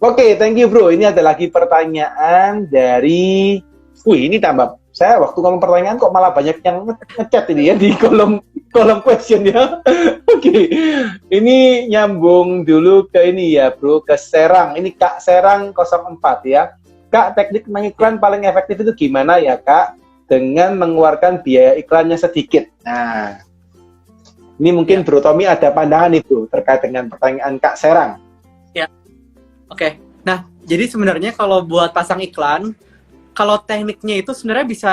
Oke, thank you Bro. Ini ada lagi pertanyaan dari, ini tambah. Saya waktu ngomong pertanyaan kok malah banyak yang ngechat ini ya di kolom question ya. Oke, ini nyambung dulu ke ini ya Bro, ke Serang. Ini Kak Serang 04 ya. Kak, teknik mengiklan paling efektif itu gimana ya Kak? Dengan mengeluarkan biaya iklannya sedikit. Nah, ini mungkin Bro Tommy ada pandangan nih Bro terkait dengan pertanyaan Kak Serang. Oke. Nah, jadi sebenarnya kalau buat pasang iklan, kalau tekniknya itu sebenarnya bisa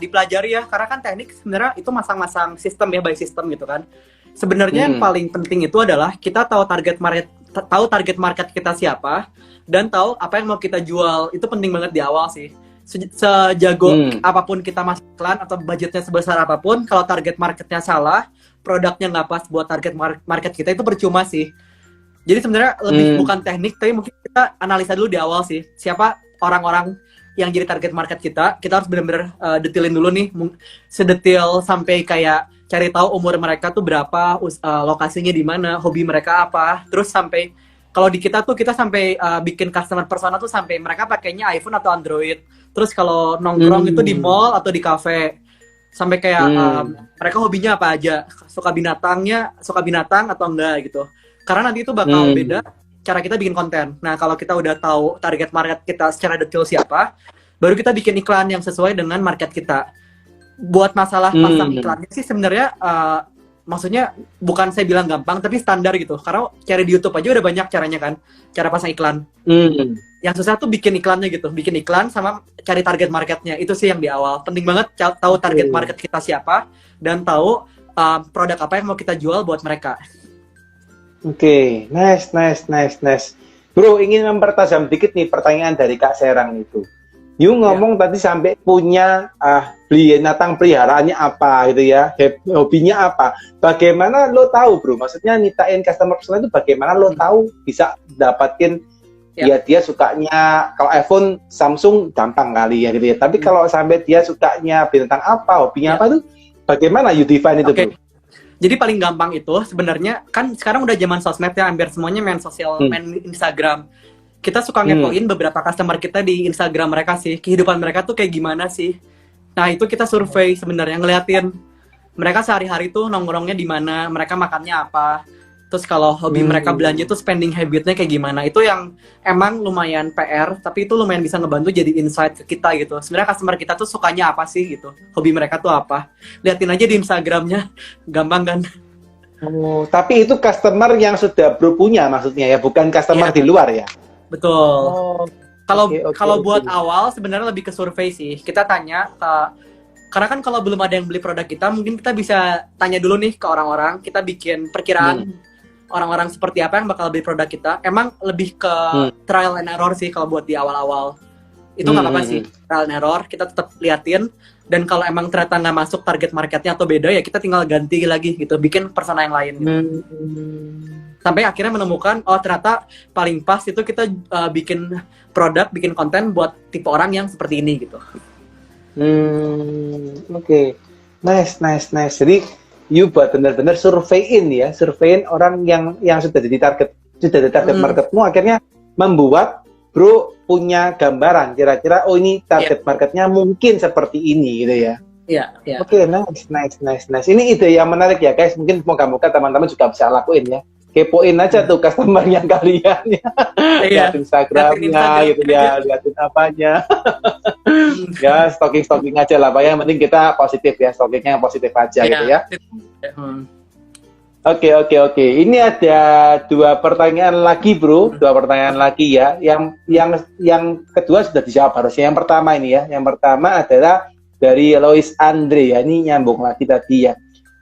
dipelajari ya, karena kan teknik sebenarnya itu masang-masang sistem ya, by system gitu kan. Sebenarnya yang paling penting itu adalah kita tahu target market kita siapa dan tahu apa yang mau kita jual. Itu penting banget di awal sih. Sejago apapun kita masuk iklan atau budgetnya sebesar apapun, kalau target marketnya salah, produknya nggak pas buat target market kita, itu percuma sih. Jadi sebenarnya lebih bukan teknik, tapi mungkin kita analisa dulu di awal sih. Siapa orang-orang yang jadi target market kita harus benar-benar detailin dulu nih. Sedetil sampai kayak cari tahu umur mereka tuh berapa, lokasinya di mana, hobi mereka apa. Terus sampai Kalau di kita tuh kita sampai bikin customer persona tuh sampai mereka pakainya iPhone atau Android. Terus kalau nongkrong itu di mall atau di cafe. Sampai kayak mereka hobinya apa aja, suka binatang atau enggak gitu. Karena nanti itu bakal beda cara kita bikin konten. Nah, kalau kita udah tahu target market kita secara detail siapa, baru kita bikin iklan yang sesuai dengan market kita. Buat masalah pasang iklannya sih sebenarnya maksudnya bukan saya bilang gampang, tapi standar gitu. Karena cari di YouTube aja udah banyak caranya kan, cara pasang iklan. Yang susah tuh bikin iklannya gitu, bikin iklan sama cari target marketnya. Itu sih yang di awal. Penting banget tahu target market kita siapa dan tahu produk apa yang mau kita jual buat mereka. Oke, nice. Bro, ingin mempertajam dikit nih pertanyaan dari Kak Serang itu. You ngomong tadi sampai punya binatang peliharaannya apa gitu ya, hobinya apa. Bagaimana lo tahu, bro? Maksudnya nitain customer persona itu bagaimana lo tahu bisa dapatin dia sukanya kalau iPhone, Samsung gampang kali ya gitu ya. Tapi kalau sampai dia sukanya binatang apa, hobinya apa tuh bagaimana you define itu, bro? Jadi paling gampang itu sebenarnya kan sekarang udah zaman sosmed ya, hampir semuanya main Instagram. Kita suka ngepoin beberapa customer kita di Instagram mereka sih, kehidupan mereka tuh kayak gimana sih. Nah, itu kita survei sebenarnya, ngeliatin mereka sehari-hari tuh nongkrongnya di mana, mereka makannya apa. Terus kalau hobi mereka belanja tuh spending habitnya kayak gimana. Itu yang emang lumayan PR, tapi itu lumayan bisa ngebantu jadi insight ke kita gitu. Sebenarnya customer kita tuh sukanya apa sih gitu. Hobi mereka tuh apa. Liatin aja di Instagramnya, gampang kan. Oh, tapi itu customer yang sudah bro punya maksudnya ya, bukan customer di luar ya? Betul. Kalau buat awal sebenarnya lebih ke survei sih. Kita tanya karena kan kalau belum ada yang beli produk kita, mungkin kita bisa tanya dulu nih ke orang-orang. Kita bikin perkiraan orang-orang seperti apa yang bakal beli produk kita. Emang lebih ke trial and error sih kalau buat di awal-awal. Itu nggak apa-apa sih, trial and error. Kita tetap liatin. Dan kalau emang ternyata nggak masuk target marketnya atau beda, ya kita tinggal ganti lagi gitu, bikin persona yang lain gitu. Sampai akhirnya menemukan, oh ternyata paling pas itu kita bikin produk, bikin konten buat tipe orang yang seperti ini gitu. Oke. Nice. Jadi you buat benar-benar surveyin orang yang sudah jadi target marketmu, akhirnya membuat bro punya gambaran kira-kira oh ini target marketnya mungkin seperti ini gitu ya. Iya. Oke, nice. Ini ide yang menarik ya guys. Mungkin moga-moga teman-teman juga bisa lakuin ya. Kepoin aja tuh customer yang kalian ya. Lihat Instagramnya gitu ya, liatin apanya. Ya, stalking aja lah Pak ya. Yang penting kita positif ya, stalkingnya yang positif aja gitu ya. Oke. Ini ada dua pertanyaan lagi bro, ya. Yang kedua sudah dijawab harusnya. Yang pertama ini ya. Yang pertama adalah dari Lois Andre ya. Ini nyambung lagi tadi ya.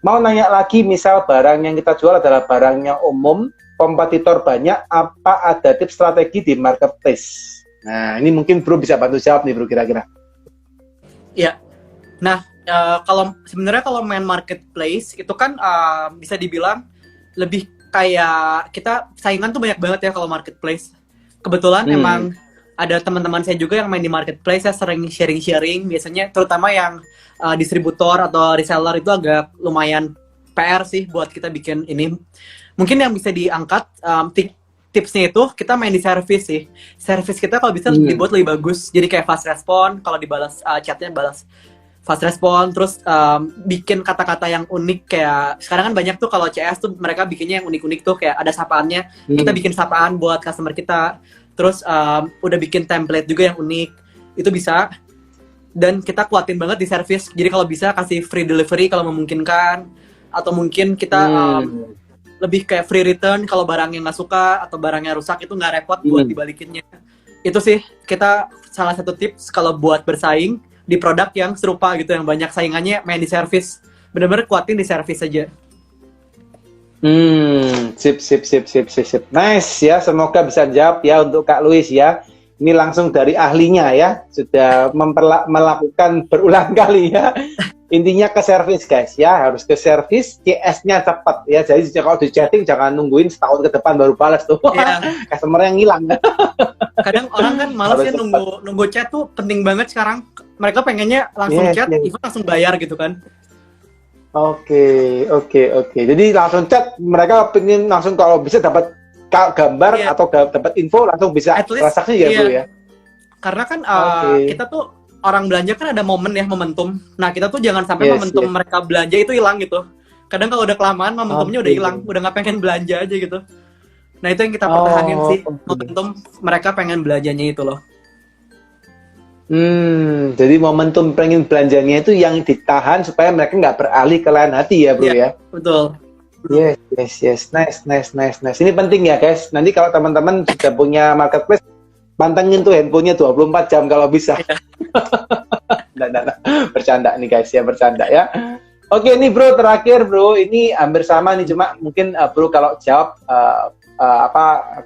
Mau nanya lagi, misal barang yang kita jual adalah barangnya umum, kompetitor banyak, apa ada tips strategi di marketplace? Nah, ini mungkin bro bisa bantu jawab nih bro kira-kira. Iya. Nah, kalau main marketplace itu kan bisa dibilang lebih kayak kita saingan tuh banyak banget ya kalau marketplace. Kebetulan emang ada teman-teman saya juga yang main di marketplace, saya sering sharing biasanya, terutama yang distributor atau reseller itu agak lumayan PR sih buat kita bikin ini. Mungkin yang bisa diangkat tipsnya itu kita main di service sih. Service kita kalau bisa dibuat lebih bagus. Jadi kayak fast respon, kalau dibalas chatnya balas fast respon, terus bikin kata-kata yang unik kayak sekarang kan banyak tuh kalau CS tuh mereka bikinnya yang unik-unik tuh kayak ada sapaannya. Kita bikin sapaan buat customer kita. Terus udah bikin template juga yang unik. Itu bisa. Dan kita kuatin banget di service. Jadi kalau bisa kasih free delivery kalau memungkinkan. Atau mungkin kita lebih kayak free return kalau barangnya nggak suka atau barangnya rusak itu nggak repot buat dibalikinnya. Itu sih kita salah satu tips kalau buat bersaing di produk yang serupa gitu, yang banyak saingannya main di service. Bener-bener kuatin di service aja. Sip. Nice ya, semoga bisa jawab ya untuk Kak Louis ya. Ini langsung dari ahlinya ya, sudah melakukan berulang kali ya. Intinya ke service guys ya, harus ke service, CS-nya cepat ya. Jadi kalau di chatting jangan nungguin setahun ke depan baru balas tuh. Customer yang hilang. Kadang orang kan malas ya nunggu chat tuh penting banget sekarang. Mereka pengennya langsung chat, even langsung bayar gitu kan. Oke. Jadi langsung chat, mereka pengen langsung kalau bisa dapat gambar Iya. atau dapat info langsung bisa At least, transaksi ya iya. bro ya. Karena kan Oke. kita tuh orang belanja kan ada momen ya, momentum. Nah, kita tuh jangan sampai Yes, momentum yes. mereka belanja itu hilang gitu. Kadang kalau udah kelamaan momentumnya udah Oke. hilang, udah nggak pengen belanja aja gitu. Nah, itu yang kita pertahanin sih, oke. momentum mereka pengen belanjanya itu loh. Jadi momentum pengen belanjanya itu yang ditahan supaya mereka nggak beralih ke lain hati ya bro Iya, ya. betul. Yes. Nice. Ini penting ya guys. Nanti kalau teman-teman sudah punya marketplace, pantengin tuh handphonenya 24 jam kalau bisa. Iya. Nah. Bercanda nih guys ya, bercanda ya. Oke nih bro, terakhir bro, ini hampir sama nih, cuma mungkin bro kalau jawab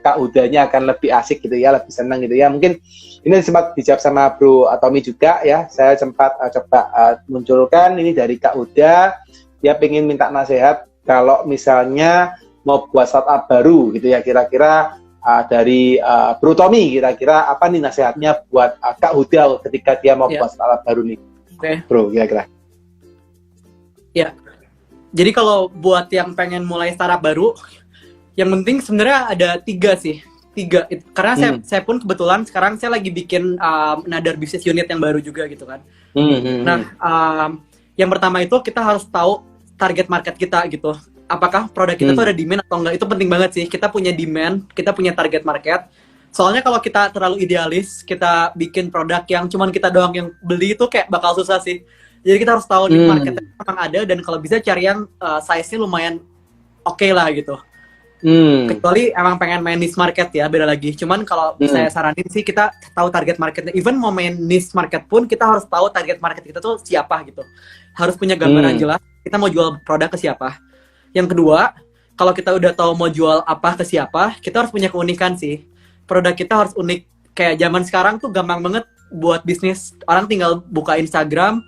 Kak Udanya akan lebih asik gitu ya, lebih senang gitu ya. Mungkin ini sempat dijawab sama Bro Tommy juga ya. Saya sempat coba munculkan ini dari Kak Uda. Dia pengen minta nasihat kalau misalnya mau buat startup baru gitu ya. Kira-kira dari Bro Tommy, kira-kira apa nih nasihatnya buat Kak Uda ketika dia mau buat startup baru nih, Bro, kira-kira. Ya, jadi kalau buat yang pengen mulai startup baru, yang penting sebenarnya ada tiga sih. Karena saya pun kebetulan sekarang saya lagi bikin another business unit yang baru juga gitu kan. Nah, yang pertama itu kita harus tahu target market kita gitu. Apakah produk kita tuh ada demand atau enggak? Itu penting banget sih. Kita punya demand, kita punya target market. Soalnya kalau kita terlalu idealis, kita bikin produk yang cuman kita doang yang beli itu kayak bakal susah sih. Jadi kita harus tahu nih marketnya memang ada, dan kalau bisa cari yang size-nya lumayan oke lah gitu. Kecuali emang pengen main niche market ya, beda lagi. Cuman kalau saya saranin sih kita tahu target marketnya. Even mau main niche market pun kita harus tahu target market kita tuh siapa gitu. Harus punya gambaran jelas kita mau jual produk ke siapa. Yang kedua, kalau kita udah tahu mau jual apa ke siapa, kita harus punya keunikan sih. Produk kita harus unik. Kayak zaman sekarang tuh gampang banget buat bisnis. Orang tinggal buka Instagram,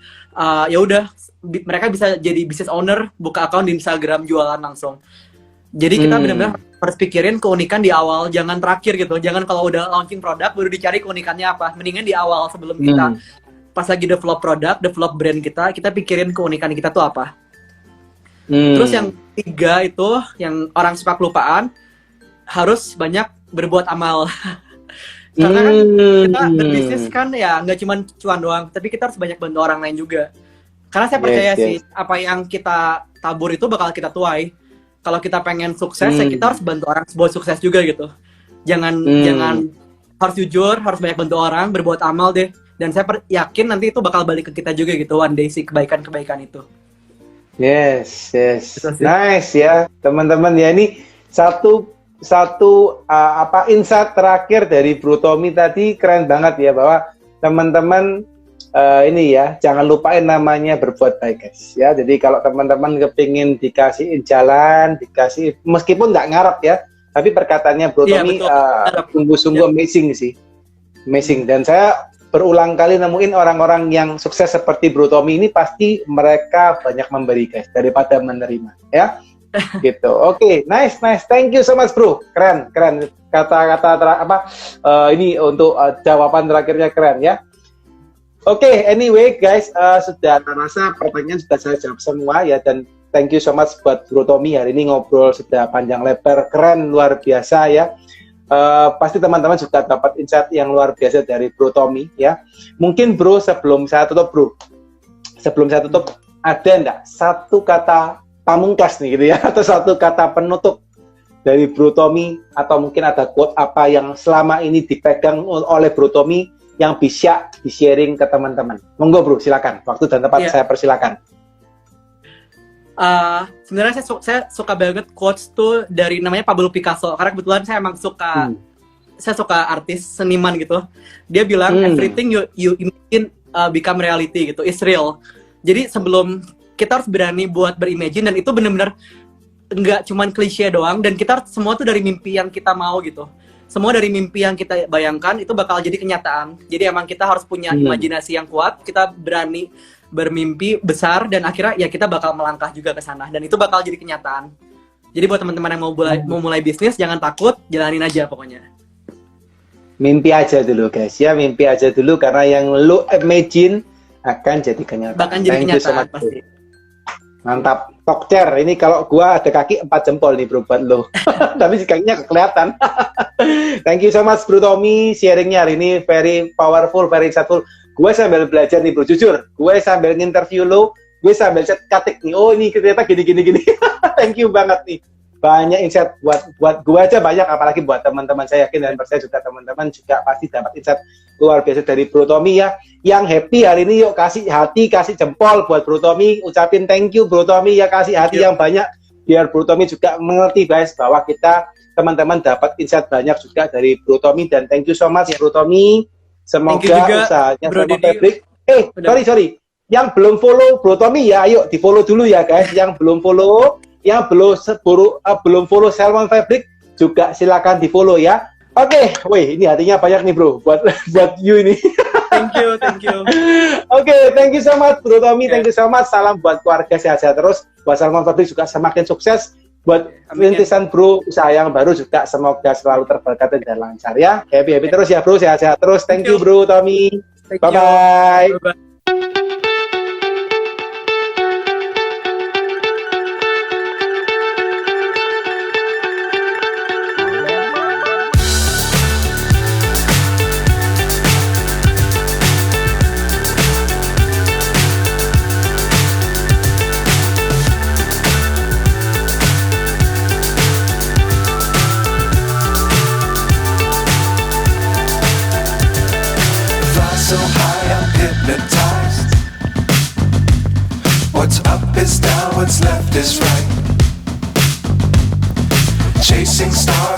ya udah mereka bisa jadi business owner, buka account di Instagram, jualan langsung. Jadi kita benar-benar harus pikirin keunikan di awal, jangan terakhir gitu. Jangan kalau udah launching produk baru dicari keunikannya apa. Mendingan di awal sebelum kita pas lagi develop produk, develop brand kita pikirin keunikan kita tuh apa. Terus yang tiga itu yang orang suka kelupaan, harus banyak berbuat amal. Karena kan kita berbisnis kan ya nggak cuma cuan doang, tapi kita harus banyak bantu orang lain juga. Karena saya percaya sih apa yang kita tabur itu bakal kita tuai. Kalau kita pengen sukses, ya kita harus bantu orang buat sukses juga gitu. Jangan harus jujur, harus banyak bantu orang, berbuat amal deh. Dan saya yakin nanti itu bakal balik ke kita juga gitu one day sih kebaikan-kebaikan itu. Yes. Nice ya, teman-teman ya, ini satu insight terakhir dari Bro Tommy tadi keren banget ya, bahwa teman-teman ini ya, jangan lupain namanya berbuat baik guys ya. Jadi kalau teman-teman kepingin dikasihin jalan, dikasih meskipun nggak ngarep ya, tapi perkataannya Bro Tommy sungguh-sungguh amazing sih, amazing. Dan saya berulang kali nemuin orang-orang yang sukses seperti Bro Tommy ini pasti mereka banyak memberi guys daripada menerima ya. Gitu. Oke, nice. Thank you so much bro. Keren. Kata-kata ini untuk jawaban terakhirnya keren ya. Oke, anyway guys, sudah terasa pertanyaan sudah saya jawab semua ya, dan thank you so much buat Bro Tommy hari ini ngobrol sudah panjang lebar, keren, luar biasa ya. Pasti teman-teman juga dapat insight yang luar biasa dari Bro Tommy ya. Mungkin bro, sebelum saya tutup ada enggak satu kata pamungkas nih gitu ya, atau satu kata penutup dari Bro Tommy, atau mungkin ada quote apa yang selama ini dipegang oleh Bro Tommy yang bisa di-sharing ke teman-teman. Monggo bro, silakan. Waktu dan tempat saya persilakan. Sebenarnya saya suka banget quotes tuh dari namanya Pablo Picasso, karena kebetulan saya emang saya suka artis seniman gitu. Dia bilang everything you imagine become reality gitu, is real. Jadi sebelum kita harus berani buat berimagine, dan itu benar-benar nggak cuman klise doang, dan kita semua tuh dari mimpi yang kita mau gitu. Semua dari mimpi yang kita bayangkan itu bakal jadi kenyataan. Jadi emang kita harus punya imajinasi yang kuat, kita berani bermimpi besar, dan akhirnya ya kita bakal melangkah juga ke sana, dan itu bakal jadi kenyataan. Jadi buat teman-teman yang mau mulai bisnis, jangan takut, jalanin aja pokoknya. Mimpi aja dulu guys ya, mimpi aja dulu, karena yang lu imagine akan jadi kenyataan. Bahkan jadi kenyataan pasti. Mantap. Talk chair. Ini kalau gua ada kaki 4 jempol nih bro buat lo. Tapi si kakinya kelihatan. Thank you so much bro Tommy. Sharingnya hari ini very powerful, very insightful. Gue sambil belajar nih bro. Jujur. Gue sambil nginterview lo. Gue sambil chat katik nih. Oh ini ternyata gini. Thank you banget nih. Banyak insight buat gue aja banyak. Apalagi buat teman-teman saya yakin dan percaya juga teman-teman juga pasti dapat insight luar biasa dari bro Tommy ya. Yang happy hari ini yuk kasih hati, kasih jempol buat bro Tommy, ucapin thank you bro Tommy ya, kasih hati yang banyak biar bro Tommy juga mengerti guys bahwa kita teman-teman dapat insight banyak juga dari bro Tommy dan thank you so much bro Tommy. Semoga usahanya sama Fabric. Sorry. Yang belum follow bro Tommy ya, ayo di follow dulu ya guys. Yang belum follow, yang belum follow Salmon Fabric juga silakan di follow ya. Oke, wih ini hatinya banyak nih bro buat you ini. Thank you. Oke, thank you so much bro Tommy, thank you so much. Salam buat keluarga sehat-sehat terus. Buat Salmon Fabric juga semakin sukses. Buat rintisan bro usaha yang baru juga semoga selalu terberkati dan lancar ya. Happy terus ya bro, sehat-sehat terus. Thank you bro Tommy. Bye-bye. So high, I'm hypnotized. What's up is down, what's left is right. Chasing stars.